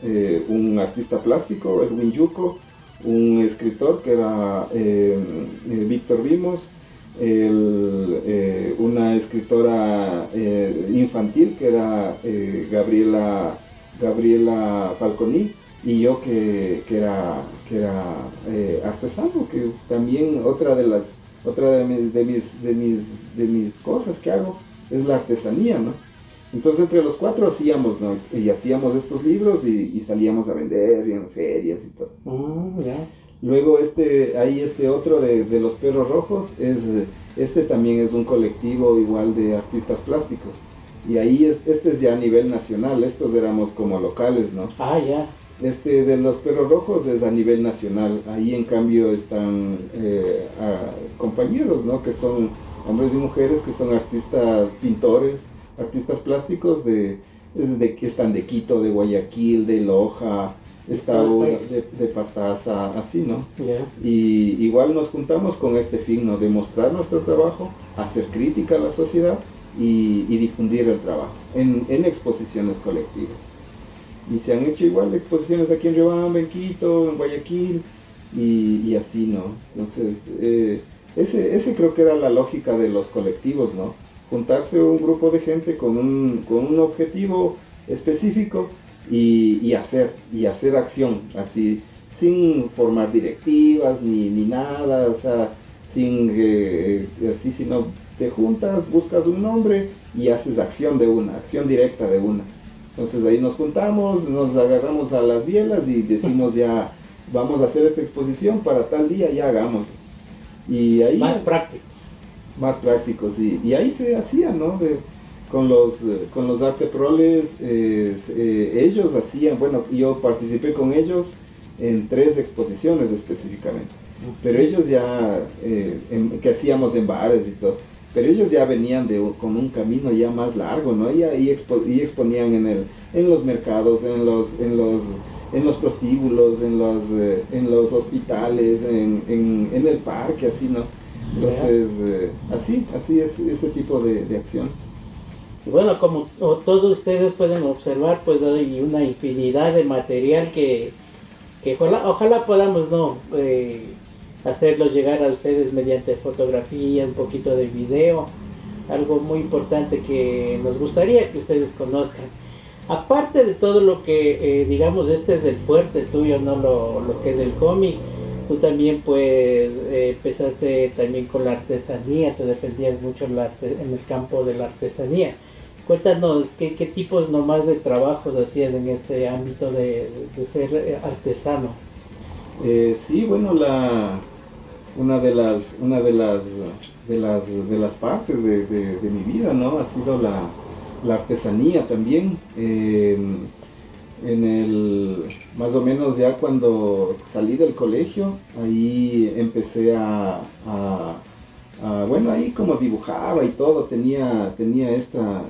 un artista plástico, Edwin Yuko, un escritor que era Víctor Vimos, una escritora infantil que era Gabriela Falconi, y yo que era artesano, que también otra de mis cosas que hago es la artesanía, ¿no? Entonces entre los cuatro hacíamos, ¿no? Y hacíamos estos libros y salíamos a vender en ferias y todo. Ya. Luego este otro de los Perros Rojos, este también es un colectivo igual de artistas plásticos. Y ahí este es ya a nivel nacional, estos éramos como locales, ¿no? Ah, ya. Este de los Perros Rojos es a nivel nacional. Ahí en cambio están compañeros, ¿no? Que son hombres y mujeres que son artistas pintores, artistas plásticos que están de Quito, de Guayaquil, de Loja, de Pastaza, así, ¿no? Yeah. Y igual nos juntamos con este fin, ¿no? De mostrar nuestro trabajo, hacer crítica a la sociedad y difundir el trabajo en exposiciones colectivas. Y se han hecho igual exposiciones aquí en Riobamba, en Quito, en Guayaquil, y así, ¿no? Entonces, ese creo que era la lógica de los colectivos, ¿no? Juntarse un grupo de gente con un objetivo específico y hacer acción, así, sin formar directivas ni nada, o sea, así, sino te juntas, buscas un nombre y haces acción directa de una. Entonces ahí nos juntamos, nos agarramos a las bielas y decimos ya, vamos a hacer esta exposición para tal día, ya hagamos. Y ahí, más prácticos, y ahí se hacía, ¿no? Con los arteproles, ellos hacían, bueno, yo participé con ellos en 3 exposiciones específicamente, pero ellos ya, que hacíamos en bares y todo, pero ellos ya venían con un camino ya más largo, ¿no? Y exponían en los mercados, en los prostíbulos, en los hospitales, en el parque, así, ¿no? Entonces, así es ese tipo de acciones. Bueno, como todos ustedes pueden observar, pues hay una infinidad de material que ojalá podamos hacerlo llegar a ustedes mediante fotografía, un poquito de video, algo muy importante que nos gustaría que ustedes conozcan. Aparte de todo lo que, digamos, este es el fuerte tuyo, ¿no? Lo que es el cómic, tú también pues empezaste también con la artesanía, te defendías mucho en el campo de la artesanía. Cuéntanos qué tipos nomás de trabajos hacías en este ámbito de ser artesano. Sí, bueno, una de las partes de mi vida, ¿no? Ha sido la artesanía también. Más o menos ya cuando salí del colegio, ahí empecé bueno, ahí como dibujaba y todo, tenía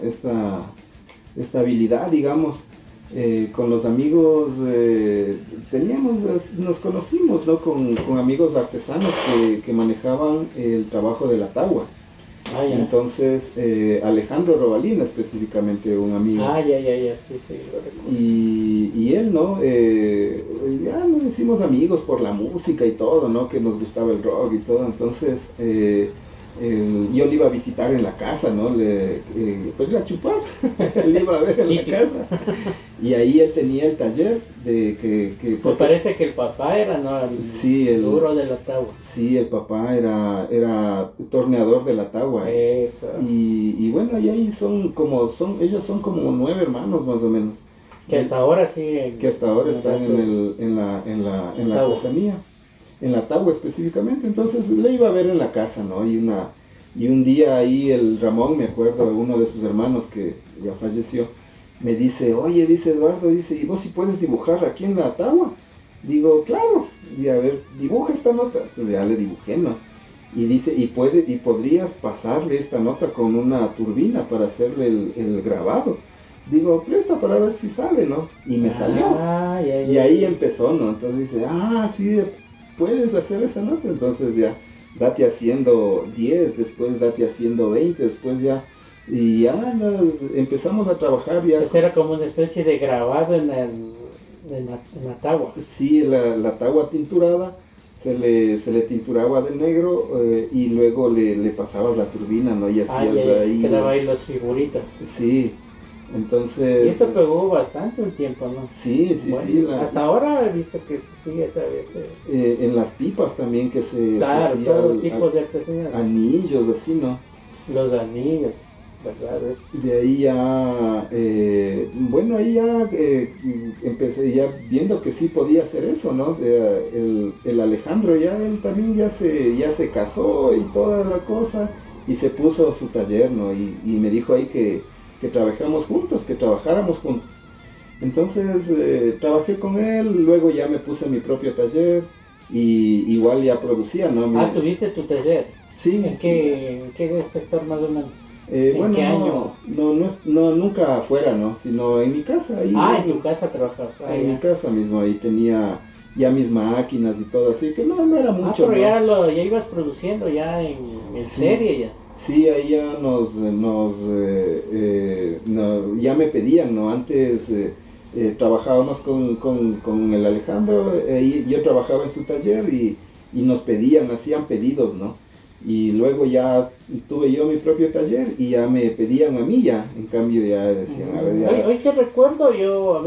esta habilidad, digamos. Con los amigos nos conocimos, ¿no? Con amigos artesanos que manejaban el trabajo de la tagua. Entonces, Alejandro Robalina específicamente, un amigo. Sí, lo recuerdo. Y él, ¿no? Ya nos hicimos amigos por la música y todo, ¿no? Que nos gustaba el rock y todo. Entonces, yo le iba a visitar en la casa, ¿no? Pues a chupar, le iba a ver en la casa. Y ahí él tenía el taller Me parece que el papá era, ¿no? El duro de la tagua. Sí, el papá era torneador de la tagua. Eso. Y bueno, y ahí ellos son como 9 hermanos más o menos. Que hasta ahora siguen. Que hasta ahora están en la artesanía. En la tagua específicamente. Entonces le iba a ver en la casa, ¿no? Y un día ahí el Ramón, me acuerdo, uno de sus hermanos que ya falleció, me dice, oye, dice Eduardo, dice, ¿y vos si puedes dibujar aquí en la tagua? Digo, claro. Y a ver, dibuja esta nota. Entonces ya le dibujé, ¿no? Y dice, y podrías pasarle esta nota con una turbina para hacerle el grabado. Digo, presta para ver si sale, ¿no? Y me salió. Y ahí empezó, ¿no? Entonces dice, sí, puedes hacer esa nota. Entonces ya date haciendo 10, después date haciendo 20, después ya, y ya empezamos a trabajar ya. Pues era como una especie de grabado en la tagua. Sí, la tagua tinturada, se le tinturaba de negro y luego le pasabas la turbina, ¿no? Y hacías ahí... quedaba ahí las figuritas. Sí, entonces... Y esto pegó bastante un tiempo, ¿no? Sí, sí, bueno, sí. hasta ahora he visto que sigue otra vez. En las pipas también que Claro, se hacía todo tipo de artesanías. anillos, así, ¿no? Los anillos, ¿verdad? De ahí ya, bueno, ahí ya empecé ya viendo que sí podía hacer eso, ¿no? El Alejandro ya, él también ya se casó y toda la cosa, y se puso su taller, ¿no? Y me dijo ahí que trabajáramos juntos, que trabajáramos juntos. Entonces trabajé con él, luego ya me puse mi propio taller, y igual ya producía, ¿no? ¿Tuviste tu taller? Sí. ¿En qué sector más o menos? Bueno, qué año? No, nunca afuera, ¿no? Sino en mi casa. Ahí, en tu casa trabajabas. En mi casa mismo, ahí tenía ya mis máquinas y todo, así que no era mucho. Pero ¿no? ya ibas produciendo ya en Sí. serie ya. Sí, ahí ya ya me pedían, ¿no? Antes trabajábamos con el Alejandro, yo trabajaba en su taller y nos pedían, hacían pedidos, ¿no? Y luego ya tuve yo mi propio taller y ya me pedían a mí ya, en cambio ya decían, a ver, ya... Hoy que recuerdo yo,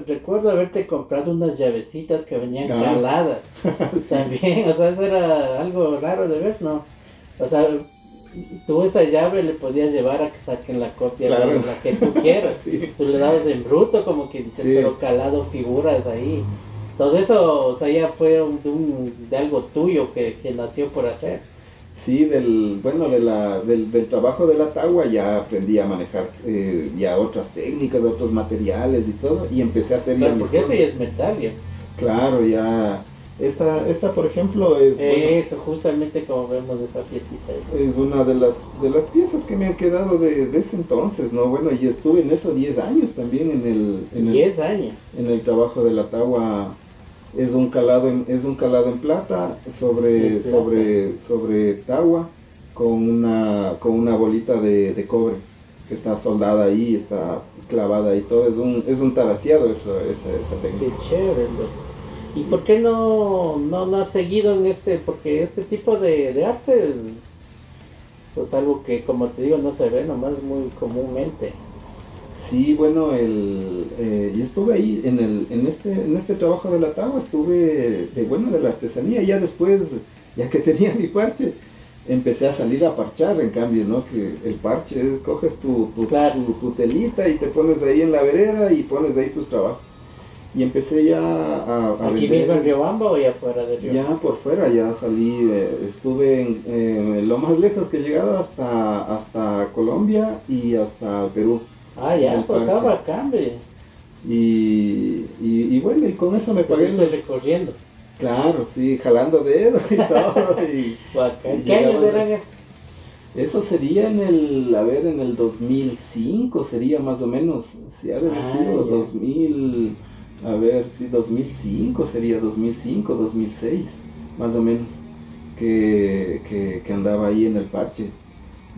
recuerdo haberte comprado unas llavecitas que venían caladas. Sí. También, o sea, eso era algo raro de ver, ¿no? O sea, tú esa llave le podías llevar a que saquen la copia Claro. de la que tú quieras. Sí. Tú le dabas en bruto, como que dices, Sí. pero calado figuras ahí. Todo eso, o sea, ya fue de algo tuyo que nació por hacer. Sí, del trabajo de la tagua ya aprendí a manejar ya otras técnicas, otros materiales y todo, y empecé a hacer Claro, ya mis porque eso cosas. ya es metal, ya. Claro, ya. Esta por ejemplo es Eso, justamente como vemos esa piecita. es una de las piezas que me han quedado de ese entonces, ¿no? Bueno, y estuve en eso 10 años también en el 10 años. en el trabajo de la tagua. Es un calado en plata sobre tagua con una bolita de cobre que está soldada ahí, está clavada y todo. Es un taraciado esa técnica. Qué chévere, ¿no? ¿Y por qué no has seguido en porque este tipo de arte es pues algo que, como te digo, no se ve nomás muy comúnmente? Sí, bueno, yo estuve ahí en este trabajo de la tagua, estuve de la artesanía. Ya después, ya que tenía mi parche, empecé a salir a parchar, en cambio, ¿no? Que el parche, coges tu tu telita y te pones ahí en la vereda y pones ahí tus trabajos. Y empecé ya a ¿Aquí vender. mismo en Riobamba o ya fuera de Riobamba? Ya por fuera, ya salí, estuve lo más lejos que he llegado hasta Colombia y hasta el Perú. Ya, pues está bacán, ve. Y bueno, y con eso me pagué Estoy recorriendo. Claro, sí, jalando dedos y todo. Bacán. ¿Qué años eran esos? Eso sería en el 2005, sería más o menos, si ha de haber sido ya. 2000, a ver, sí, 2005, sería 2005, 2006, más o menos, que andaba ahí en el parche.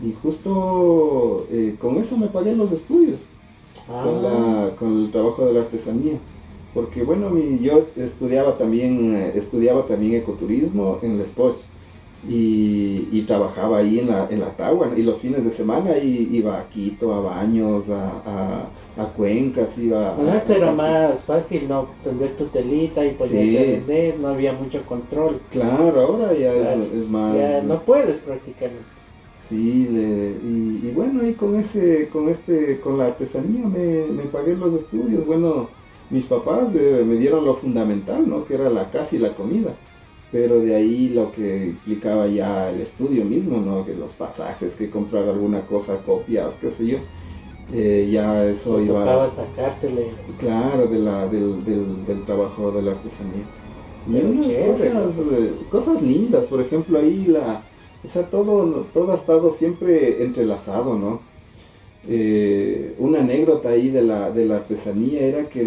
Y justo con eso me pagué los estudios, con el trabajo de la artesanía. Porque bueno, yo estudiaba también ecoturismo en el Sport y trabajaba ahí en la tagua, y los fines de semana iba a Quito, a Baños, a Cuencas, iba Antes era más fácil, ¿no? Tender tu telita y podías Sí. vender, no había mucho control. Claro, ahora ya Claro, es más... Ya no puedes practicar. Sí, y bueno, y con la artesanía me pagué los estudios. Bueno, mis papás me dieron lo fundamental, ¿no? Que era la casa y la comida. Pero de ahí lo que implicaba ya el estudio mismo, ¿no? Que los pasajes, que comprar alguna cosa, copias, qué sé yo. Ya eso Te iba... tocaba sacártele. Claro, del trabajo de la artesanía. Y Pero unas chévere. cosas lindas, por ejemplo, ahí o sea, todo ha estado siempre entrelazado, ¿no? Una anécdota ahí de la artesanía era que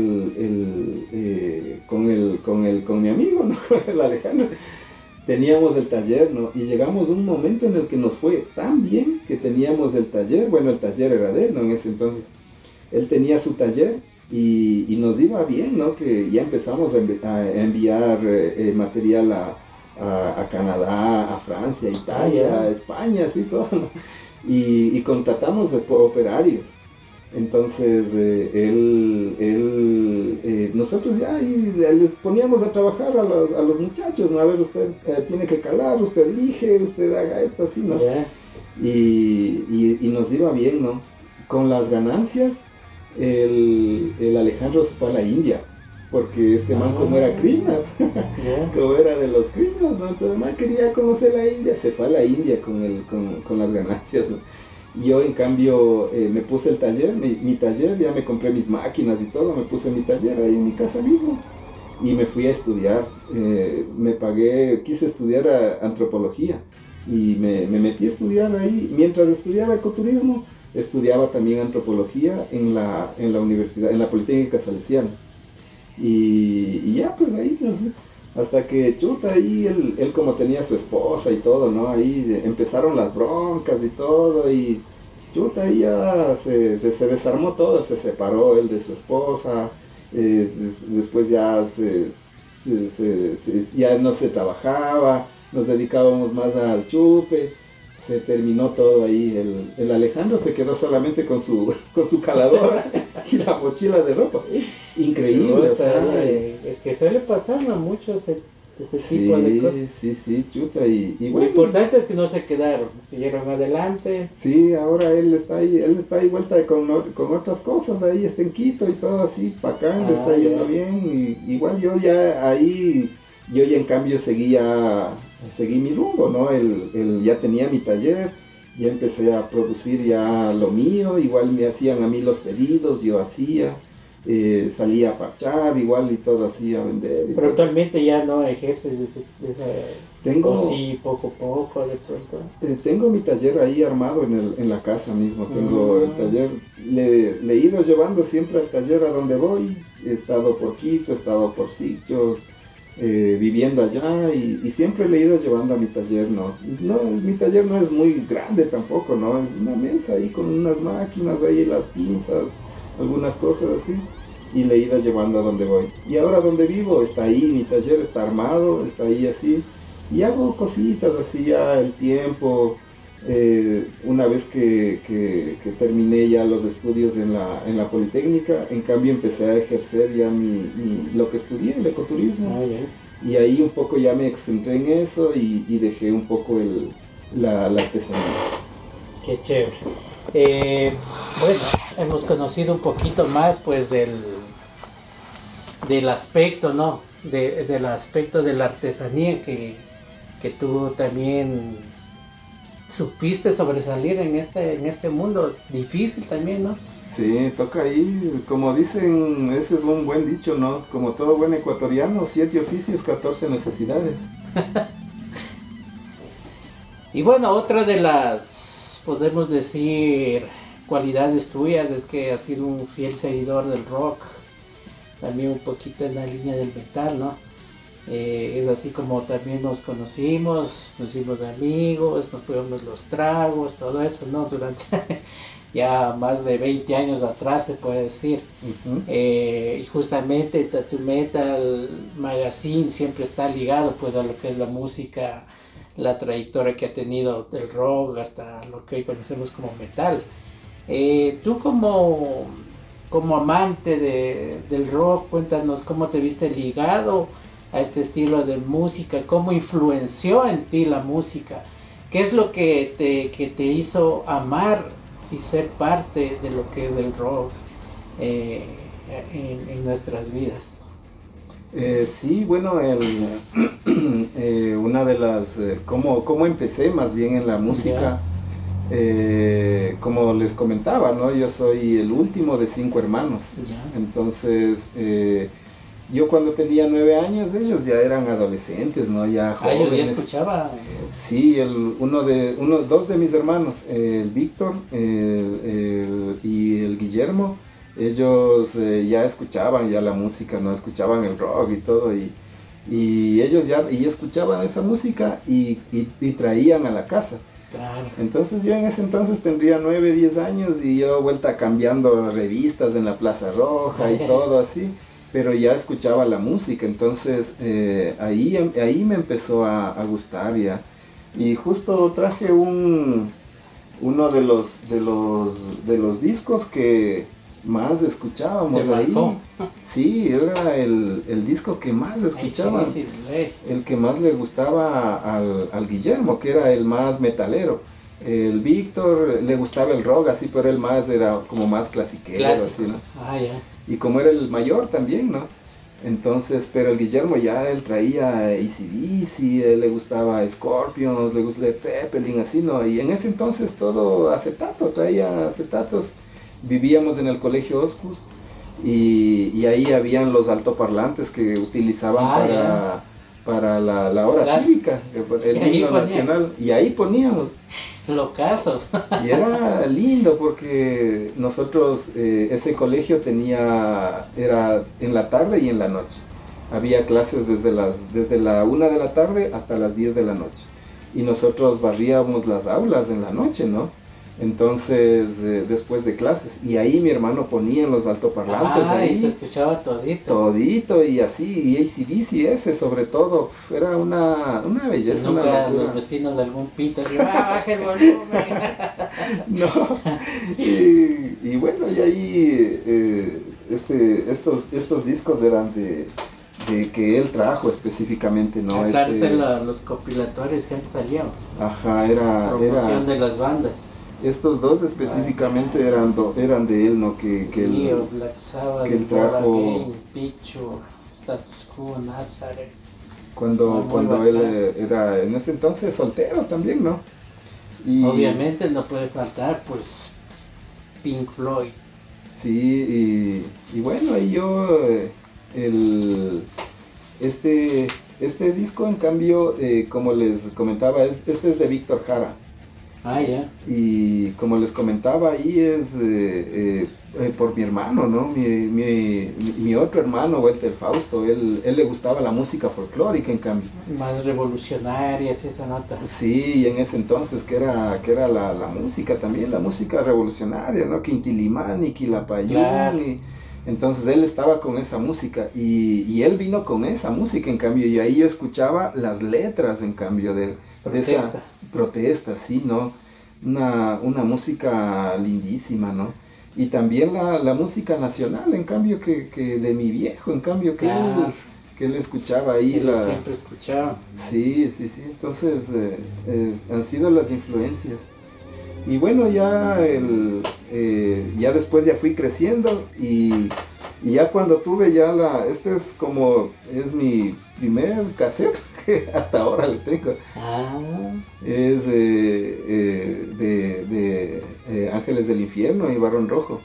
con mi amigo, ¿no? El Alejandro, teníamos el taller, ¿no? Y llegamos a un momento en el que nos fue tan bien que teníamos el taller, bueno, el taller era de él, ¿no? En ese entonces, él tenía su taller y nos iba bien, ¿no? Que ya empezamos a enviar material a Canadá, a Francia, a Italia, a España, así todo, ¿no? Y contratamos operarios. Entonces, nosotros ya les poníamos a trabajar a los muchachos, ¿no? A ver, usted tiene que calar, usted elige, usted haga esto, así, ¿no? Yeah. Y nos iba bien, ¿no? Con las ganancias, el Alejandro se fue a la India, porque este man, como era Krishna, como era de los Krishnas, ¿no? Entonces, man quería conocer la India, se fue a la India con las ganancias, ¿no? Yo en cambio me puse el taller, mi taller, ya me compré mis máquinas y todo, me puse mi taller ahí en mi casa mismo y me fui a estudiar, quise estudiar antropología y me metí a estudiar ahí. Mientras estudiaba ecoturismo, estudiaba también antropología en la universidad, en la Politécnica Salesiana. Y ya pues ahí, no sé, hasta que chuta, ahí él como tenía su esposa y todo, ¿no? Ahí empezaron las broncas y todo, y chuta, ahí ya se desarmó todo, se separó él de su esposa, después ya ya no se trabajaba, nos dedicábamos más al chupe, se terminó todo ahí, el Alejandro se quedó solamente con su caladora y la mochila de ropa. Increíble, Chuta, o sea, es que suele pasar, ¿no? Mucho ese sí, tipo de cosas. sí, chuta, y Lo bueno, importante es que no se quedaron, siguieron adelante. sí, ahora él está ahí vuelta con otras cosas, ahí está en Quito y todo así, bacán, le está yendo bien, y igual yo ya en cambio seguí mi rumbo, ¿no? Ya tenía mi taller, ya empecé a producir ya lo mío, igual me hacían a mí los pedidos, yo hacía, salía a parchar igual y todo así a vender. Pero actualmente ya no ejerces Tengo, sí, poco a poco de pronto. tengo mi taller ahí armado en la casa mismo, tengo el taller, le he ido llevando siempre al taller a donde voy, he estado por Quito, he estado por sitios, viviendo allá y siempre le he ido llevando a mi taller, ¿no? Mi taller no es muy grande tampoco, ¿no? Es una mesa ahí con unas máquinas, ahí las pinzas, algunas cosas así, y le he ido llevando a donde voy. Y ahora donde vivo está ahí, mi taller está armado, está ahí así, y hago cositas así ya el tiempo. Una vez que terminé ya los estudios en la Politécnica, en cambio empecé a ejercer ya lo que estudié, el ecoturismo. Y ahí un poco ya me concentré en eso y dejé un poco la artesanía. Qué chévere. Bueno, hemos conocido un poquito más pues del aspecto, ¿no? Del aspecto de la artesanía que tú también supiste sobresalir en este mundo difícil también, ¿no? Sí, toca ahí, como dicen, ese es un buen dicho, ¿no? Como todo buen ecuatoriano, 7 oficios, 14 necesidades. Y bueno, otra de las, podemos decir, cualidades tuyas es que has sido un fiel seguidor del rock, también un poquito en la línea del metal, ¿no? Es así como también nos conocimos, nos hicimos amigos, nos pegamos los tragos, todo eso, ¿no? Durante ya más de 20 años atrás, se puede decir. Y justamente Tattoo Metal Magazine siempre está ligado pues a lo que es la música, la trayectoria que ha tenido del rock hasta lo que hoy conocemos como metal. Tú como amante del rock, cuéntanos cómo te viste ligado a este estilo de música, cómo influenció en ti la música, qué es lo que te hizo amar y ser parte de lo que es el rock en nuestras vidas. Sí, bueno, una de las, cómo empecé más bien en la música, como les comentaba, ¿no? Yo soy el último de 5 hermanos, entonces yo cuando tenía 9 años ellos ya eran adolescentes, ¿no? Ya jóvenes. Ellos ya escuchaban. Sí, dos de mis hermanos, el Víctor y el Guillermo, ellos ya escuchaban ya la música, no escuchaban el rock y todo, y Y ellos ya y escuchaban esa música y traían a la casa. Claro. Entonces yo en ese entonces tendría 9, 10 años y yo vuelta cambiando revistas en la Plaza Roja y todo así, pero ya escuchaba la música, entonces ahí me empezó a gustar ya. Y justo traje uno de los discos que más escuchábamos ahí. Sí, era el disco que más escuchaban. Sí, El que más le gustaba al Guillermo, que era el más metalero. El Víctor le gustaba el rock, así, pero el más era como más clasiquero, así, ¿no? Ya. Y como era el mayor también, ¿no? Entonces, pero el Guillermo ya él traía AC/DC, él le gustaba Scorpions, le gustaba Led Zeppelin, así, ¿no? Y en ese entonces todo acetato, traía acetatos. Vivíamos en el colegio Oscus y ahí habían los altoparlantes que utilizaban para la hora cívica, el himno nacional, y ahí poníamos. Locazos. Y era lindo porque nosotros, ese colegio era en la tarde y en la noche. Había clases desde la 1 de la tarde hasta las 10 de la noche. Y nosotros barríamos las aulas en la noche, ¿no? Entonces, después de clases, y ahí mi hermano ponía en los altoparlantes, ahí y se escuchaba todito. Todito, y así, y AC/DC ese sobre todo, era una belleza, Nunca una locura. los vecinos de algún pito, baja el volumen. No, y bueno, y ahí, estos discos eran de que él trajo específicamente, ¿no? Claro, los compilatorios que antes salían. Ajá, era Promoción de las bandas. Estos dos específicamente eran de él, ¿no? Que él, Black Sabbath, que él trajo Game, Picho, Status Quo, Nazareth. Cuando él era en ese entonces soltero también, ¿no? Y, obviamente no puede faltar, pues, Pink Floyd. Sí, y bueno, y yo, este disco en cambio, como les comentaba, este es de Víctor Jara. Ya. Y como les comentaba, ahí es por mi hermano, ¿no? Mi otro hermano, Walter Fausto, él le gustaba la música folclórica, en cambio. Más revolucionaria, es esa nota. Sí, y en ese entonces que era la música también, la música revolucionaria, ¿no? Quintilimani, Quilapayún, claro. Entonces él estaba con esa música y él vino con esa música, en cambio, y ahí yo escuchaba las letras, en cambio, de esa protesta, sí, ¿no? Una música lindísima, ¿no? Y también la música nacional, en cambio, que de mi viejo, en cambio, que él escuchaba ahí. Siempre escuchaba. Sí, entonces han sido las influencias. Y bueno, ya después ya fui creciendo y ya cuando tuve este es mi primer cassette, que hasta ahora le tengo. Es de Ángeles del Infierno y Barón Rojo.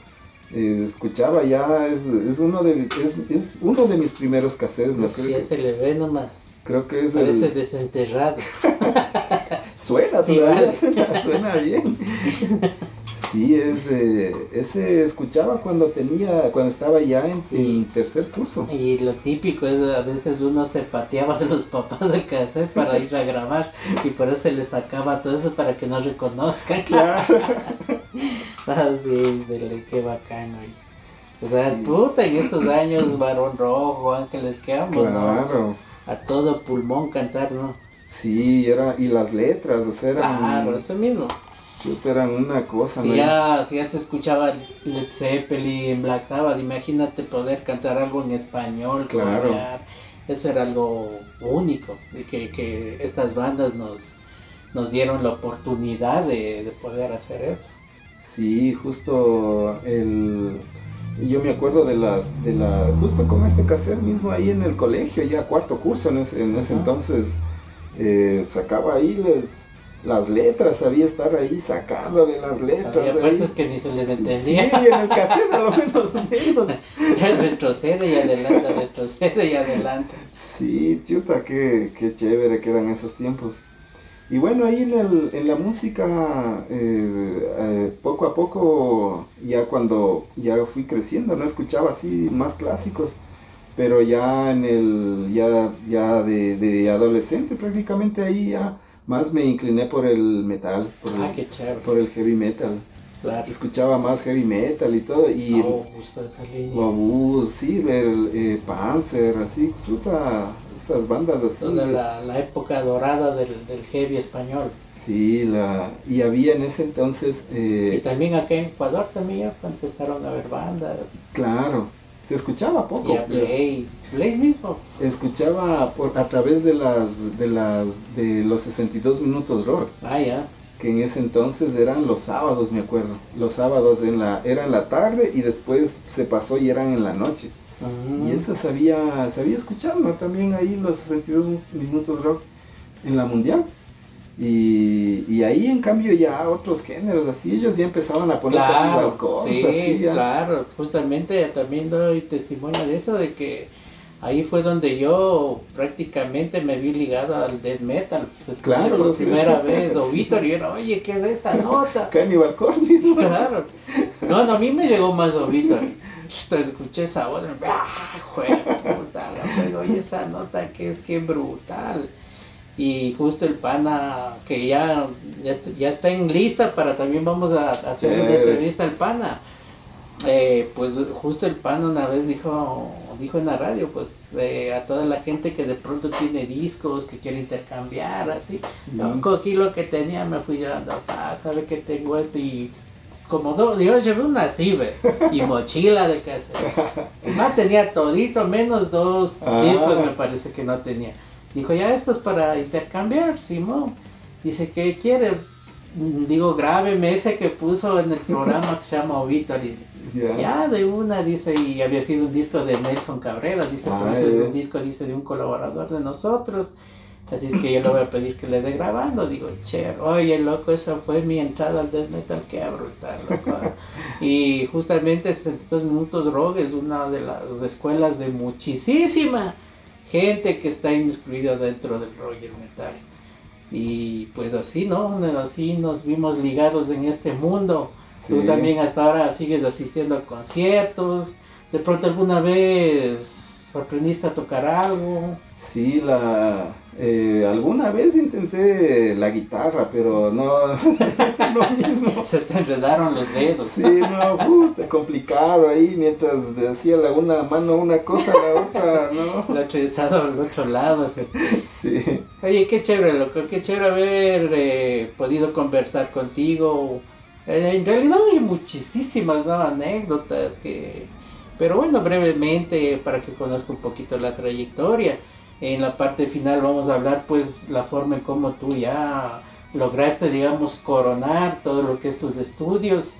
Escuchaba ya, es uno de mis primeros cassettes. ¿No? Ya se le ve nomás. Creo que es parece desenterrado. Suena, sí, todavía vale. suena bien. Sí, ese escuchaba cuando estaba ya en tercer curso. Y lo típico es, a veces uno se pateaba de los papás del cassette para ir a grabar, y por eso se le sacaba todo eso para que no reconozcan. Claro. Sí, qué bacano. O sea, Sí. puta, en esos años, Barón Rojo, Ángeles, que vamos, Claro. ¿no? A todo pulmón cantar, ¿no? Sí, y las letras, o sea, Claro, eso mismo. eran una cosa, Si ¿no? ya se escuchaba Led Zeppelin, Black Sabbath, imagínate poder cantar algo en español, Claro. coreano. Eso era algo único, y que estas bandas nos dieron la oportunidad de poder hacer eso. Sí, justo yo me acuerdo justo con este cassette mismo ahí en el colegio, ya cuarto curso en ese entonces, sacaba ahí las letras, sabía estar ahí sacándole las letras. Había partes que ni se les entendía. Sí, en el cassette a lo menos. Retrocede y adelante. Sí, chuta, qué chévere que eran esos tiempos. Y bueno, ahí en la música, poco a poco, ya cuando ya fui creciendo, no escuchaba así más clásicos, pero ya ya de adolescente prácticamente ahí ya más me incliné por el metal, qué chévere. por el heavy metal. Claro. Escuchaba más heavy metal y todo, y gusta esa línea. Obús, sí, Panzer, así, chuta, esas bandas así. Toda la época dorada del heavy español. Sí, y había en ese entonces... y también acá en Ecuador también ya empezaron a haber bandas. Claro, se escuchaba poco. Y a Blaze mismo. Escuchaba a través de los 62 minutos rock. Ya. Que en ese entonces eran los sábados, me acuerdo. Los sábados era en la tarde y después se pasó y eran en la noche. Y eso sabía escuchar, ¿no? También ahí los 62 minutos rock en la mundial. Y ahí en cambio ya otros géneros así, ellos ya empezaban a poner claro, sí, así, claro, justamente también doy testimonio de eso, de que ahí fue donde yo prácticamente me vi ligado al death metal. Pues claro, por primera vez, Obituary, y era, oye, ¿qué es esa nota? Cannibal Corpse mismo. Claro. No, a mí me llegó más Obituary. Escuché esa voz, puta, oye, esa nota que es que brutal. Y justo el pana, que ya está en lista para también vamos a hacer una entrevista al pana. Pues justo el pana una vez dijo en la radio, pues a toda la gente que de pronto tiene discos, que quiere intercambiar, así. Yo cogí lo que tenía, me fui llevando, sabe que tengo esto y como yo llevé una ciber y mochila de casa. No tenía todito, menos 2 discos me parece que no tenía. Dijo, ya esto es para intercambiar, Simón. Dice, ¿qué quiere? Digo, grábeme ese que puso en el programa que se llama Obituary. Ya de una, dice, y había sido un disco de Nelson Cabrera, dice, pero ese es un disco, dice, de un colaborador de nosotros. Así es que yo le voy a pedir que le dé grabando. Digo, oye, loco, esa fue mi entrada al death metal, qué brutal, loco. Y justamente 72 minutos rock es una de las escuelas de muchísima gente que está inmiscuida dentro del rock y el metal. Y pues así, ¿no? Así nos vimos ligados en este mundo. Sí. Tú también hasta ahora sigues asistiendo a conciertos. ¿De pronto alguna vez aprendiste a tocar algo? Sí, alguna vez intenté la guitarra, pero no lo mismo. Se te enredaron los dedos. Sí, no, complicado ahí, mientras hacía una mano una cosa, la otra, ¿no? La atravesado al otro lado. Así. Sí. Oye, qué chévere, loco, qué chévere haber podido conversar contigo. En realidad hay muchísimas, ¿no?, anécdotas pero bueno, brevemente, para que conozca un poquito la trayectoria. En la parte final vamos a hablar pues la forma en cómo tú ya lograste, digamos, coronar todo lo que es tus estudios,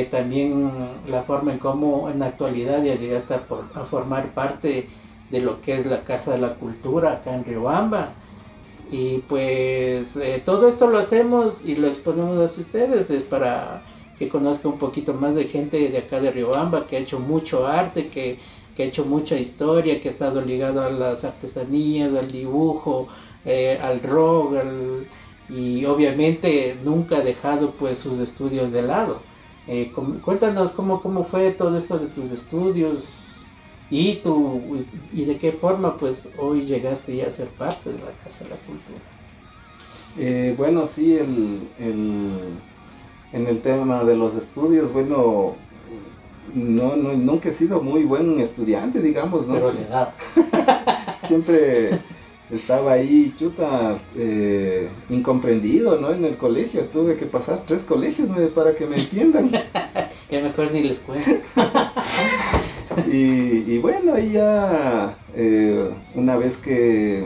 también la forma en cómo en la actualidad ya llegaste a formar parte de lo que es la Casa de la Cultura acá en Riobamba. Y pues todo esto lo hacemos y lo exponemos a ustedes, es para que conozca un poquito más de gente de acá de Riobamba que ha hecho mucho arte, que ha hecho mucha historia, que ha estado ligado a las artesanías, al dibujo, al rock, y obviamente nunca ha dejado pues sus estudios de lado. Cuéntanos cómo fue todo esto de tus estudios y de qué forma pues hoy llegaste ya a ser parte de la Casa de la Cultura. Bueno, sí, en el tema de los estudios, bueno, nunca he sido muy buen estudiante, digamos, ¿no? Pero le da. Siempre estaba ahí, incomprendido, ¿no? En el colegio, tuve que pasar 3 colegios para que me entiendan. Ya mejor ni les cuento. Y bueno, ahí ya, una vez que...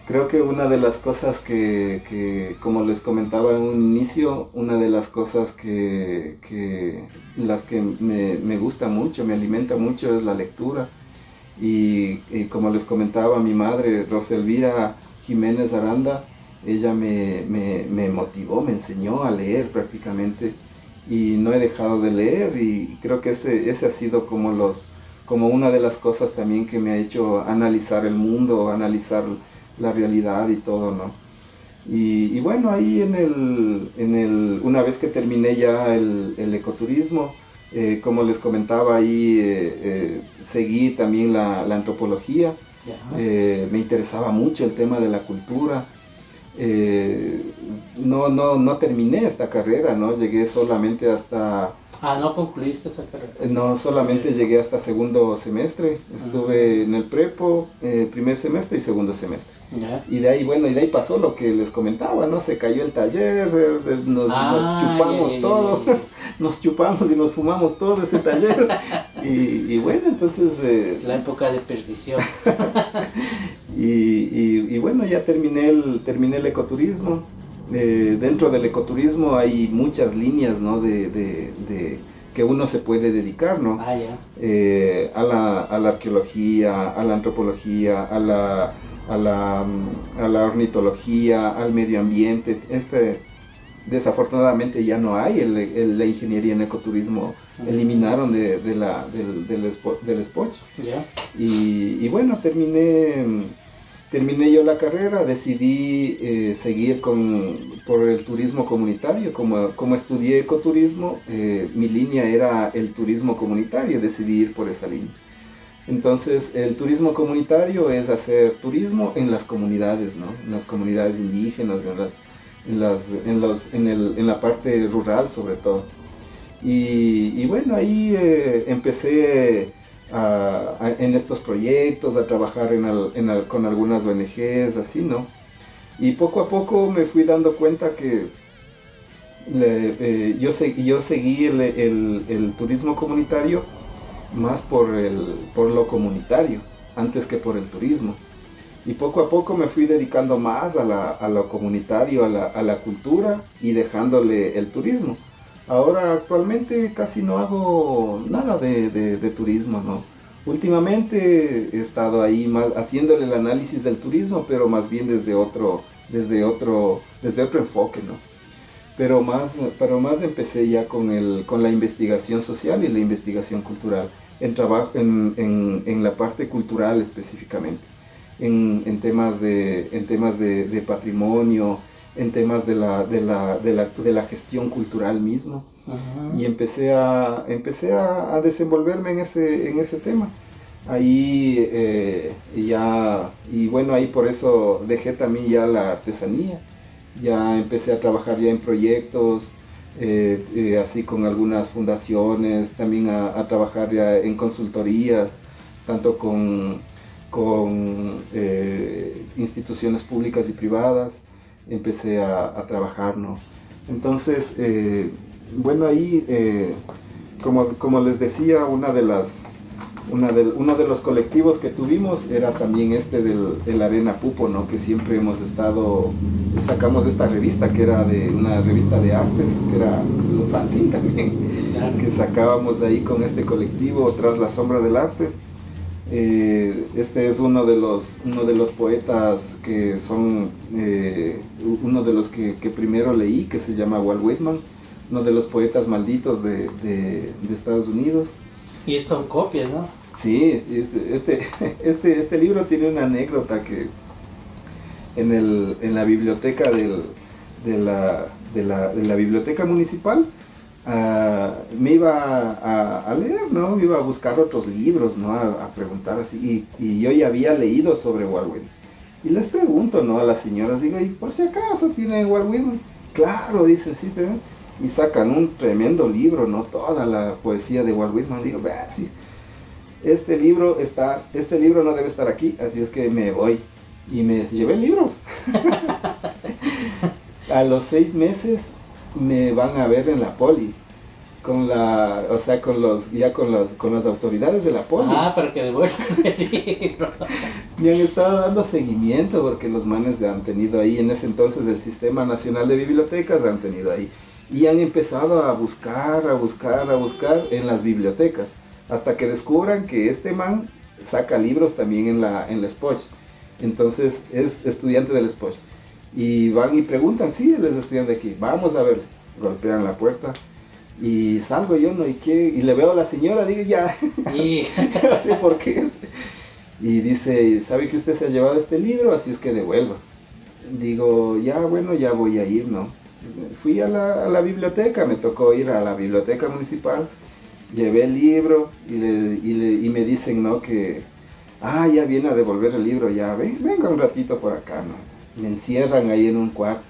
Creo que una de las cosas que como les comentaba en un inicio, una de las cosas las que me gusta mucho, me alimenta mucho es la lectura. Y como les comentaba, mi madre, Roselvira Jiménez Aranda, ella me motivó, me enseñó a leer prácticamente. Y no he dejado de leer y creo que ese ha sido como una de las cosas también que me ha hecho analizar el mundo, analizar la realidad y todo, ¿no? Y bueno, ahí una vez que terminé ya el ecoturismo, Como les comentaba ahí, seguí también la antropología. Me interesaba mucho el tema de la cultura. No terminé esta carrera, ¿no? Llegué solamente hasta... Ah, ¿no concluiste esa carrera? No, solamente llegué hasta segundo semestre. Estuve en el prepo, primer semestre y segundo semestre. Y de ahí, bueno, y de ahí pasó lo que les comentaba, ¿no? Se cayó el taller, nos chupamos todo, nos chupamos y nos fumamos todo ese taller. Y bueno, entonces... la época de perdición. Y bueno, ya terminé el ecoturismo. Dentro del ecoturismo hay muchas líneas, ¿no? Que uno se puede dedicar, ¿no? A la arqueología, a la antropología, a la ornitología, al medio ambiente. Desafortunadamente ya no hay la ingeniería en ecoturismo. Eliminaron del SPOCH. Y bueno, terminé yo la carrera, decidí seguir por el turismo comunitario. Como estudié ecoturismo, mi línea era el turismo comunitario, decidí ir por esa línea. Entonces, el turismo comunitario es hacer turismo en las comunidades, ¿no? En las comunidades indígenas, en la parte rural sobre todo. Y bueno, ahí empecé en estos proyectos, a trabajar con algunas ONGs, así, ¿no? Y poco a poco me fui dando cuenta que yo seguí el turismo comunitario más por lo comunitario, antes que por el turismo. Y poco a poco me fui dedicando más a lo comunitario, a la cultura, y dejándole el turismo. Ahora actualmente casi no hago nada de turismo, ¿no? Últimamente he estado ahí más haciéndole el análisis del turismo, pero más bien desde otro enfoque, ¿no? Pero más empecé ya con la investigación social y la investigación cultural, en la parte cultural específicamente, en temas de patrimonio, en temas de la gestión cultural mismo. Y empecé a desenvolverme en ese tema. Ahí y bueno, ahí por eso dejé también ya la artesanía. Ya empecé a trabajar ya en proyectos, así con algunas fundaciones, también a trabajar ya en consultorías, tanto con instituciones públicas y privadas. Empecé a trabajar, ¿no? Entonces, bueno, ahí, como les decía, uno de los colectivos que tuvimos era también del Arena Pupo, ¿no? Que siempre sacamos esta revista, que era una revista de artes, que era un fanzine también, claro, que sacábamos ahí con este colectivo, Tras la Sombra del Arte. Este es uno de los poetas que son uno de los que primero leí, que se llama Walt Whitman, uno de los poetas malditos de Estados Unidos. Y son copias, ¿no? Sí, este libro tiene una anécdota que en la biblioteca de la biblioteca municipal, me iba a leer, ¿no? Me iba a buscar otros libros, ¿no? A preguntar así, y yo ya había leído sobre Walt Whitman. Y les pregunto, ¿no? A las señoras, digo, ¿y por si acaso tiene Walt Whitman? Claro, dicen, sí, ¿no? Y sacan un tremendo libro, ¿no? Toda la poesía de Walt Whitman. Digo, vea, sí, este libro no debe estar aquí, así es que me voy. Y me llevé el libro. A los 6 meses me van a ver en la poli, con las autoridades de la poli. Para que devuelvas el libro. Me han estado dando seguimiento porque los manes han tenido ahí, en ese entonces el Sistema Nacional de Bibliotecas han tenido ahí, y han empezado a buscar en las bibliotecas, hasta que descubran que este man saca libros también en la SPOCH. Entonces es estudiante del SPOCH. Y van y preguntan, sí, él es estudiante aquí, vamos a ver. Golpean la puerta y salgo yo, ¿no? Y le veo a la señora, digo, ya, no sé por qué. Y dice, ¿sabe que usted se ha llevado este libro? Así es que devuelva. Digo, ya, bueno, ya voy a ir, ¿no? Fui a la biblioteca, me tocó ir a la biblioteca municipal, llevé el libro y me dicen, ¿no? Que, ya viene a devolver el libro, ya, venga un ratito por acá, ¿no? Me encierran ahí en un cuarto.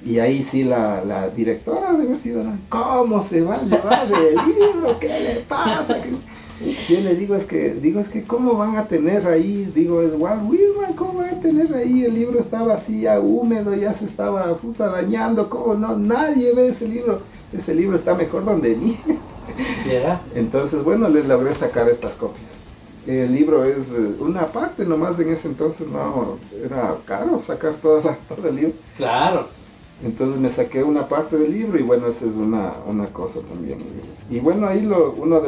Y ahí sí la directora de haber sido, ¿no? ¿Cómo se va a llevar el libro? ¿Qué le pasa? Yo le digo, es que, ¿cómo van a tener ahí? Digo, es Walt Whitman, ¿cómo van a tener ahí? El libro estaba así ya húmedo, ya se estaba dañando, ¿cómo no? Nadie ve ese libro está mejor donde mí. Yeah. Entonces, bueno, les logré sacar estas copias. El libro es una parte nomás, en ese entonces no, era caro sacar todo el libro. Claro. Entonces me saqué una parte del libro y bueno, esa es una cosa también. Y bueno, ahí uno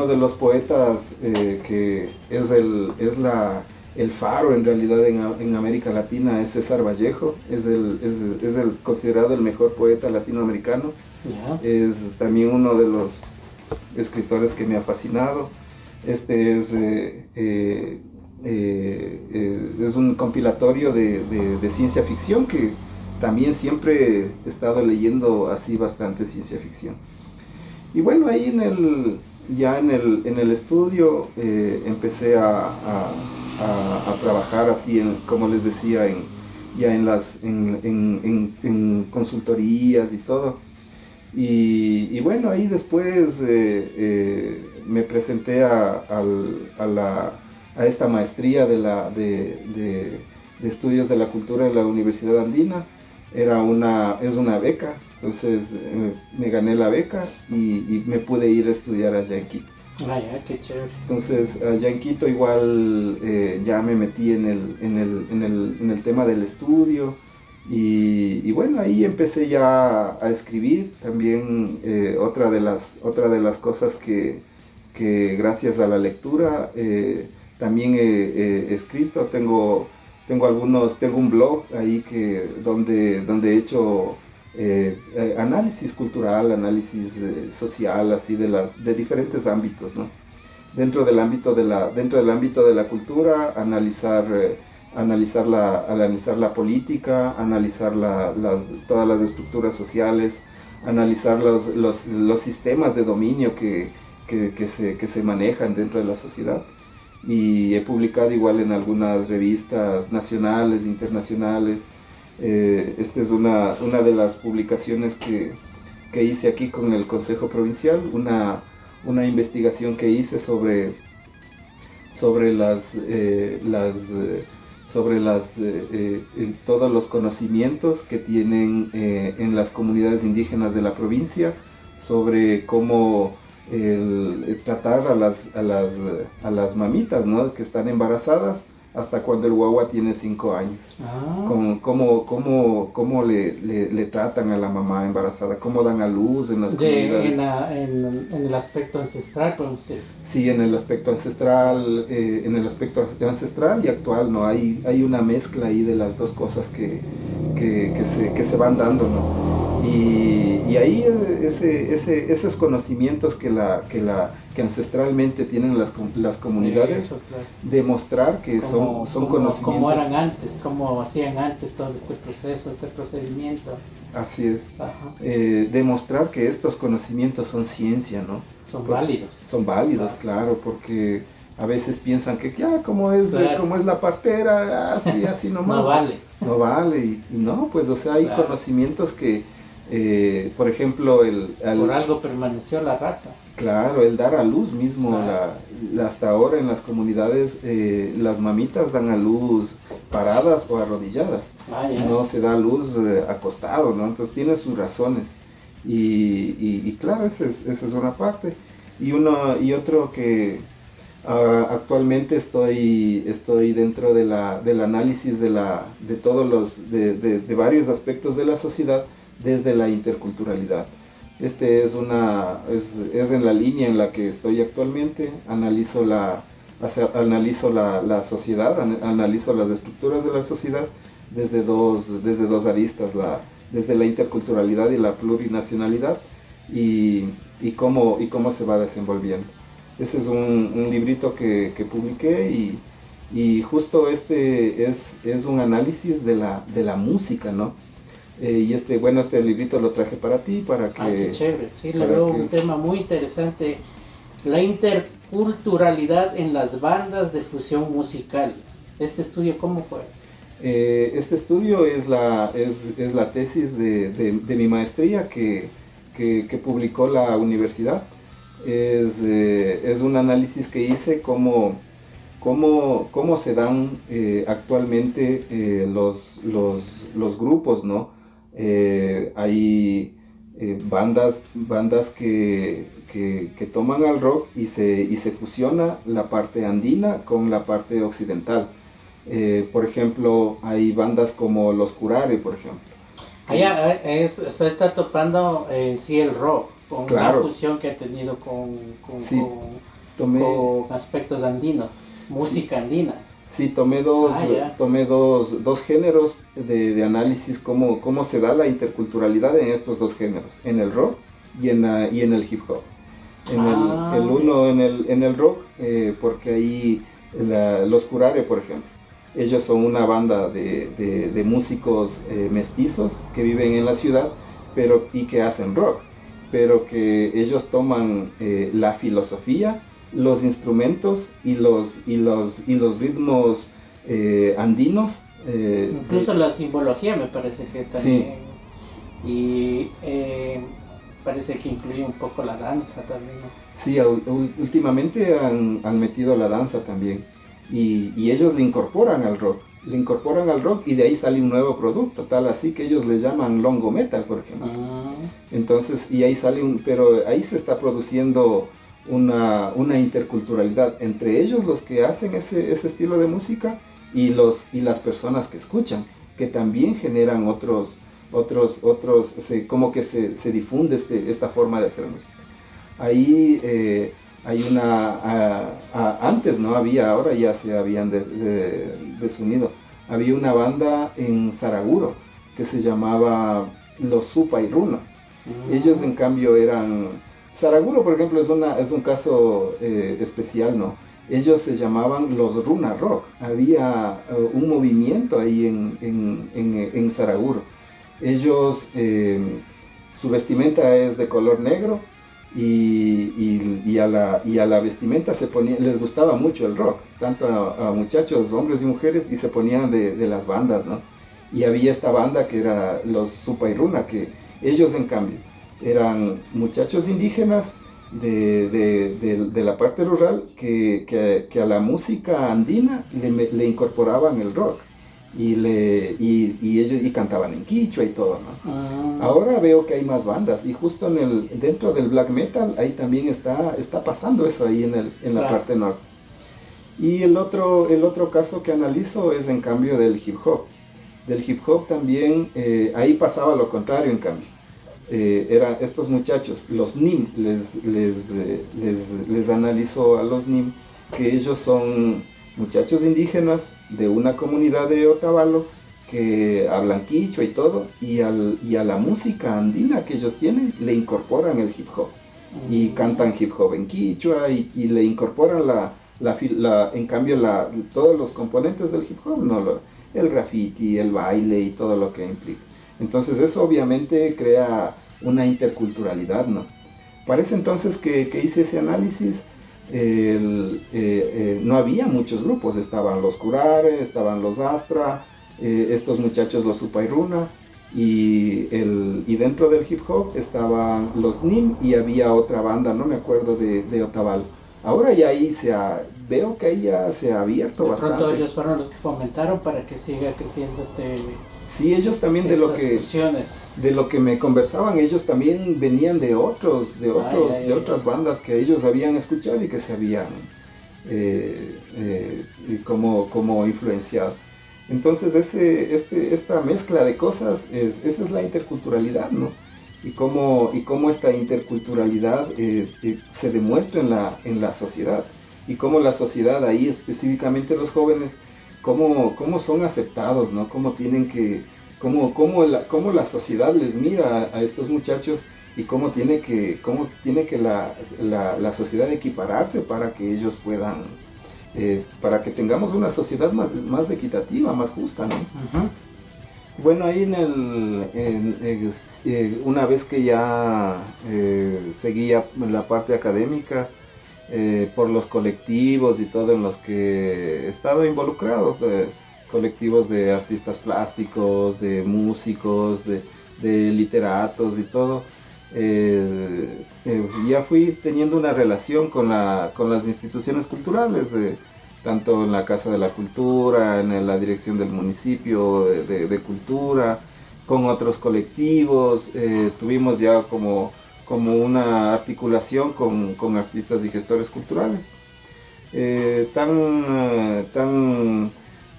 de los poetas que es el faro en realidad en América Latina es César Vallejo, es el considerado el mejor poeta latinoamericano. Yeah. Es también uno de los escritores que me ha fascinado. Este es un compilatorio de ciencia ficción que también siempre he estado leyendo así bastante ciencia ficción. Y bueno, ahí en el estudio empecé a trabajar así, como les decía, en consultorías y todo. Y bueno, ahí después me presenté a esta maestría de estudios de la cultura de la Universidad Andina. Es una beca, entonces me gané la beca y me pude ir a estudiar allá en Quito. Ya, qué chévere. Entonces allá en Quito igual ya me metí en el tema del estudio y bueno, ahí empecé ya a escribir también. Otra de las cosas que gracias a la lectura también he escrito. Tengo un blog ahí donde he hecho análisis cultural, análisis social, así de diferentes ámbitos, ¿no? Dentro del ámbito de la cultura, analizar la política, analizar todas las estructuras sociales, analizar los sistemas de dominio que se manejan dentro de la sociedad. Y he publicado igual en algunas revistas nacionales, internacionales. Esta es una de las publicaciones que hice aquí con el Consejo Provincial, una investigación que hice sobre todos los conocimientos que tienen en las comunidades indígenas de la provincia, sobre cómo tratar a las mamitas, ¿no?, que están embarazadas hasta cuando el guagua tiene 5 años. Cómo le tratan a la mamá embarazada, cómo dan a luz en las comunidades. En el aspecto ancestral, podemos decir. Sí, en el aspecto ancestral y actual, ¿no? Hay una mezcla ahí de las dos cosas que se van dando, ¿no? Y ahí esos conocimientos que ancestralmente tienen las comunidades, Eso, claro. Demostrar que son conocimientos. Como eran antes, como hacían antes todo este proceso, este procedimiento. Así es. Ajá. Demostrar que estos conocimientos son ciencia, ¿no? Son válidos. Son válidos, claro, porque a veces piensan que como es la partera, así nomás. No vale. No vale, y no, pues, o sea, hay conocimientos que, por ejemplo, por algo permaneció la raza. Claro, el dar a luz mismo, hasta ahora en las comunidades las mamitas dan a luz paradas o arrodilladas. No se da a luz acostado, ¿no? Entonces tiene sus razones. Y claro, esa es una parte. Y otro que actualmente estoy dentro del análisis de varios aspectos de la sociedad desde la interculturalidad. Este es en la línea en la que estoy actualmente. Analizo la sociedad, analizo las estructuras de la sociedad desde dos aristas, desde la interculturalidad y la plurinacionalidad, y cómo se va desenvolviendo. Ese es un librito que publiqué, y justo este es un análisis de la música, ¿no? Y este librito lo traje para ti, para que... Ah, qué chévere, sí, le veo un tema muy interesante, la interculturalidad en las bandas de fusión musical. ¿Este estudio cómo fue? Este estudio es la tesis de mi maestría que publicó la universidad. Es un análisis que hice cómo se dan actualmente los grupos, ¿no? Hay bandas que toman al rock y se fusiona la parte andina con la parte occidental. Por ejemplo, hay bandas como Los Curare, por ejemplo. Allá se está topando en sí el rock, con claro. la fusión que ha tenido con aspectos andinos, música andina. Sí, tomé dos géneros de análisis, cómo se da la interculturalidad en estos dos géneros, en el rock y en el hip hop. En el rock, porque ahí Los Curare, por ejemplo, ellos son una banda de músicos mestizos que viven en la ciudad y que hacen rock, pero que ellos toman la filosofía, los instrumentos y los ritmos andinos. Incluso la simbología me parece que también. Sí. Y parece que incluye un poco la danza también, ¿no? Sí, últimamente han metido la danza también. Y ellos le incorporan al rock y de ahí sale un nuevo producto, tal así que ellos le llaman longo metal, por ejemplo. Entonces, y ahí pero ahí se está produciendo una interculturalidad entre ellos, los que hacen ese estilo de música, y las personas que escuchan, que también generan como que se difunde esta forma de hacer música. Ahí hay antes no había, ahora ya se habían desunido. Había una banda en Saraguro que se llamaba Los Supa y Runa. Ellos en cambio Saraguro, por ejemplo, es un caso especial, ¿no? Ellos se llamaban los Runa Rock. Había un movimiento ahí en Saraguro. Ellos, su vestimenta es de color negro, y a la vestimenta les gustaba mucho el rock, tanto a muchachos, hombres y mujeres, y se ponían de las bandas, ¿no? Y había esta banda que era los Supa y Runa, que ellos en cambio eran muchachos indígenas de la parte rural que a la música andina le incorporaban el rock. Y ellos cantaban en quichua y todo, ¿no? Ahora veo que hay más bandas, y justo dentro del black metal ahí también está pasando eso ahí en la parte norte. Y el otro caso que analizo es en cambio del hip hop. Del hip hop también ahí pasaba lo contrario, en cambio. Eran estos muchachos, los NIM, les analizo a los NIM, que ellos son muchachos indígenas de una comunidad de Otavalo que hablan quichua y todo, y a la música andina que ellos tienen le incorporan el hip hop, y cantan hip hop en quichua, y le incorporan en cambio todos los componentes del hip hop, ¿no? El graffiti, el baile y todo lo que implica. Entonces eso obviamente crea una interculturalidad, ¿no? Parece entonces que hice ese análisis. No había muchos grupos, estaban los Curare, estaban los Astra, estos muchachos los Supa y Runa, y dentro del hip hop estaban los NIM, y había otra banda, no me acuerdo, de Otavalo. Ahora ya ahí veo que ahí ya se ha abierto bastante. De pronto ellos fueron los que fomentaron para que siga creciendo Sí, ellos también de lo que me conversaban, ellos también venían de otras bandas que ellos habían escuchado y que se habían como influenciado. Entonces esta mezcla de cosas, esa es la interculturalidad, ¿no? Y cómo esta interculturalidad se demuestra en la sociedad, y cómo la sociedad, ahí específicamente los jóvenes, cómo son aceptados, ¿no? Cómo la sociedad les mira a estos muchachos, y cómo tiene que la sociedad equipararse para que ellos puedan, para que tengamos una sociedad más equitativa, más justa, ¿no? Bueno, ahí una vez que ya seguía la parte académica, por los colectivos y todo en los que he estado involucrado, colectivos de artistas plásticos, de músicos, de literatos y todo, ya fui teniendo una relación con las instituciones culturales, tanto en la Casa de la Cultura, en la dirección del municipio de cultura, con otros colectivos. Tuvimos ya como una articulación con artistas y gestores culturales.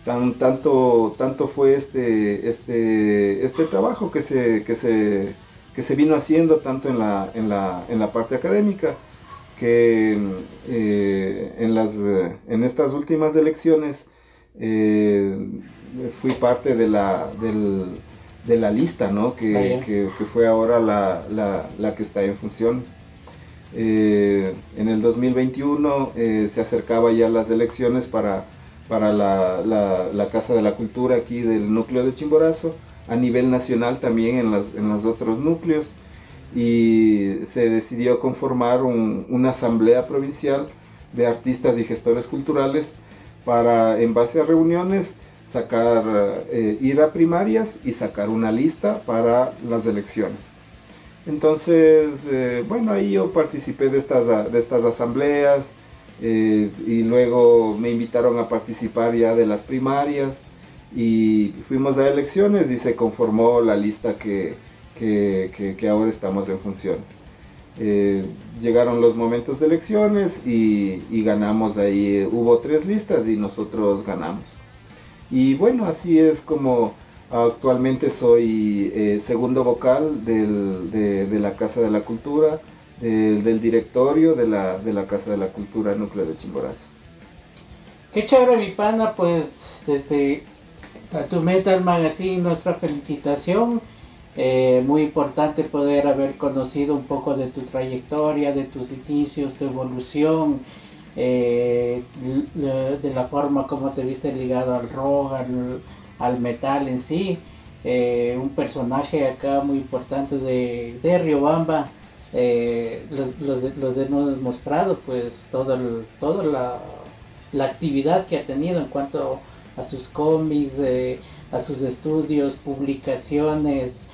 Tanto fue este trabajo que se vino haciendo tanto en la parte académica, que en estas últimas elecciones fui parte de la lista, ¿no? que fue ahora la que está en funciones. En el 2021 se acercaba ya las elecciones para la Casa de la Cultura aquí del núcleo de Chimborazo, a nivel nacional también en los otros núcleos, y se decidió conformar una asamblea provincial de artistas y gestores culturales para, en base a reuniones, ir a primarias y sacar una lista para las elecciones. Entonces, bueno, ahí yo participé de estas asambleas, y luego me invitaron a participar ya de las primarias y fuimos a elecciones y se conformó la lista que ahora estamos en funciones. Llegaron los momentos de elecciones y ganamos ahí. Hubo 3 listas y nosotros ganamos. Y bueno, así es como actualmente soy segundo vocal de la Casa de la Cultura, del directorio de la Casa de la Cultura Núcleo de Chimborazo. Qué chévere, mi pana, pues desde tu Metal Magazine nuestra felicitación. Muy importante poder haber conocido un poco de tu trayectoria, de tus inicios, tu evolución, de la forma como te viste ligado al rock, al metal en sí. Un personaje acá muy importante de Riobamba. Los hemos mostrado pues toda la actividad que ha tenido en cuanto a sus cómics, a sus estudios, publicaciones,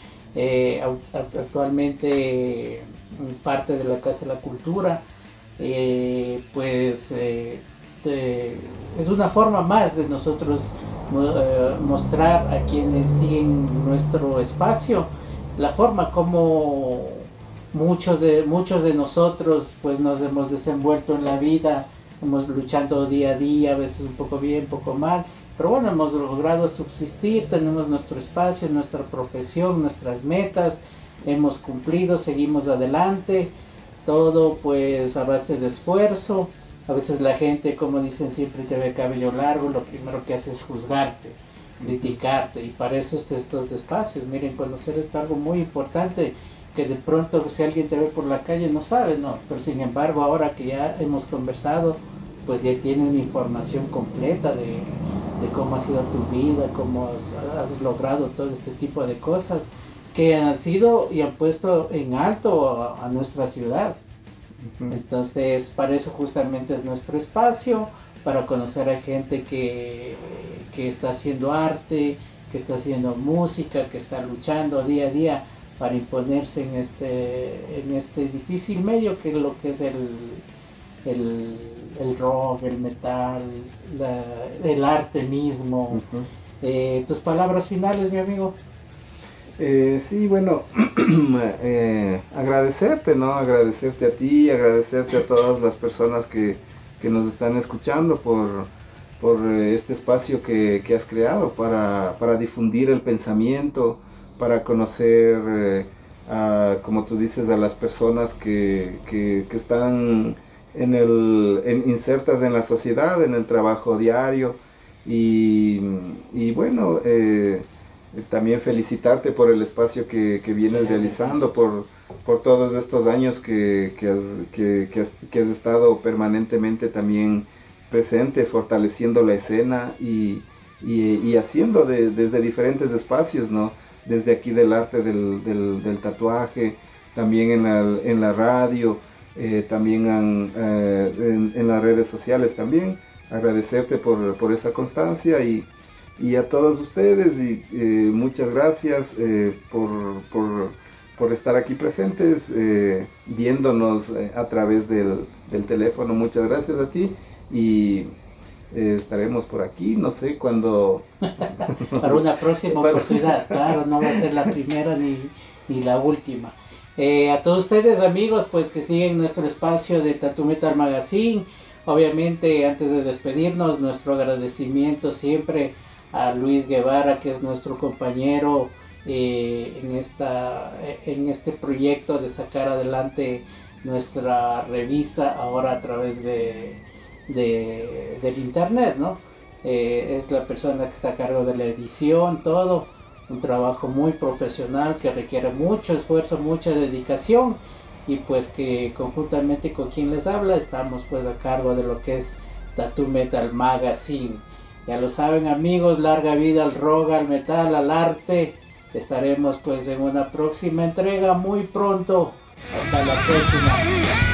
actualmente parte de la Casa de la Cultura, pues es una forma más de nosotros mostrar a quienes siguen nuestro espacio la forma como muchos de nosotros pues nos hemos desenvuelto en la vida, hemos luchando día a día, a veces un poco bien, un poco mal, pero bueno, hemos logrado subsistir, tenemos nuestro espacio, nuestra profesión, nuestras metas, hemos cumplido, seguimos adelante, todo pues a base de esfuerzo. A veces la gente, como dicen, siempre te ve cabello largo, lo primero que hace es juzgarte, criticarte, y para eso estos espacios. Miren, conocer esto es algo muy importante, que de pronto si alguien te ve por la calle no sabe, ¿no? Pero sin embargo ahora que ya hemos conversado, pues ya tiene una información completa de cómo ha sido tu vida, cómo has logrado todo este tipo de cosas que han sido y han puesto en alto a nuestra ciudad. Entonces para eso justamente es nuestro espacio, para conocer a gente que está haciendo arte, que está haciendo música, que está luchando día a día para imponerse en este difícil medio que es lo que es el rock, el metal, el arte mismo. Tus palabras finales, mi amigo. Sí, bueno, agradecerte, ¿no? Agradecerte a ti, agradecerte a todas las personas que nos están escuchando por este espacio que has creado para difundir el pensamiento, para conocer, como tú dices, a las personas que están insertas en la sociedad, en el trabajo diario, y bueno, también felicitarte por el espacio que vienes realizando, por todos estos años que has estado permanentemente también presente, fortaleciendo la escena y y haciendo desde diferentes espacios, ¿no? Desde aquí del arte del tatuaje, también en la radio, también en las redes sociales también. Agradecerte por esa constancia y a todos ustedes muchas gracias por estar aquí presentes, viéndonos a través del teléfono. Muchas gracias a ti y estaremos por aquí, no sé cuándo. Para una próxima oportunidad, claro, no va a ser la primera ni la última. A todos ustedes amigos pues que siguen nuestro espacio de Tattoo Metal Magazine, obviamente antes de despedirnos nuestro agradecimiento siempre a Luis Guevara, que es nuestro compañero en este proyecto de sacar adelante nuestra revista ahora a través del internet, ¿no? Es la persona que está a cargo de la edición, todo un trabajo muy profesional que requiere mucho esfuerzo, mucha dedicación, y pues que conjuntamente con quien les habla estamos pues a cargo de lo que es Tattoo Metal Magazine. Ya lo saben amigos, larga vida al rock, al metal, al arte. Estaremos pues en una próxima entrega muy pronto. Hasta la próxima.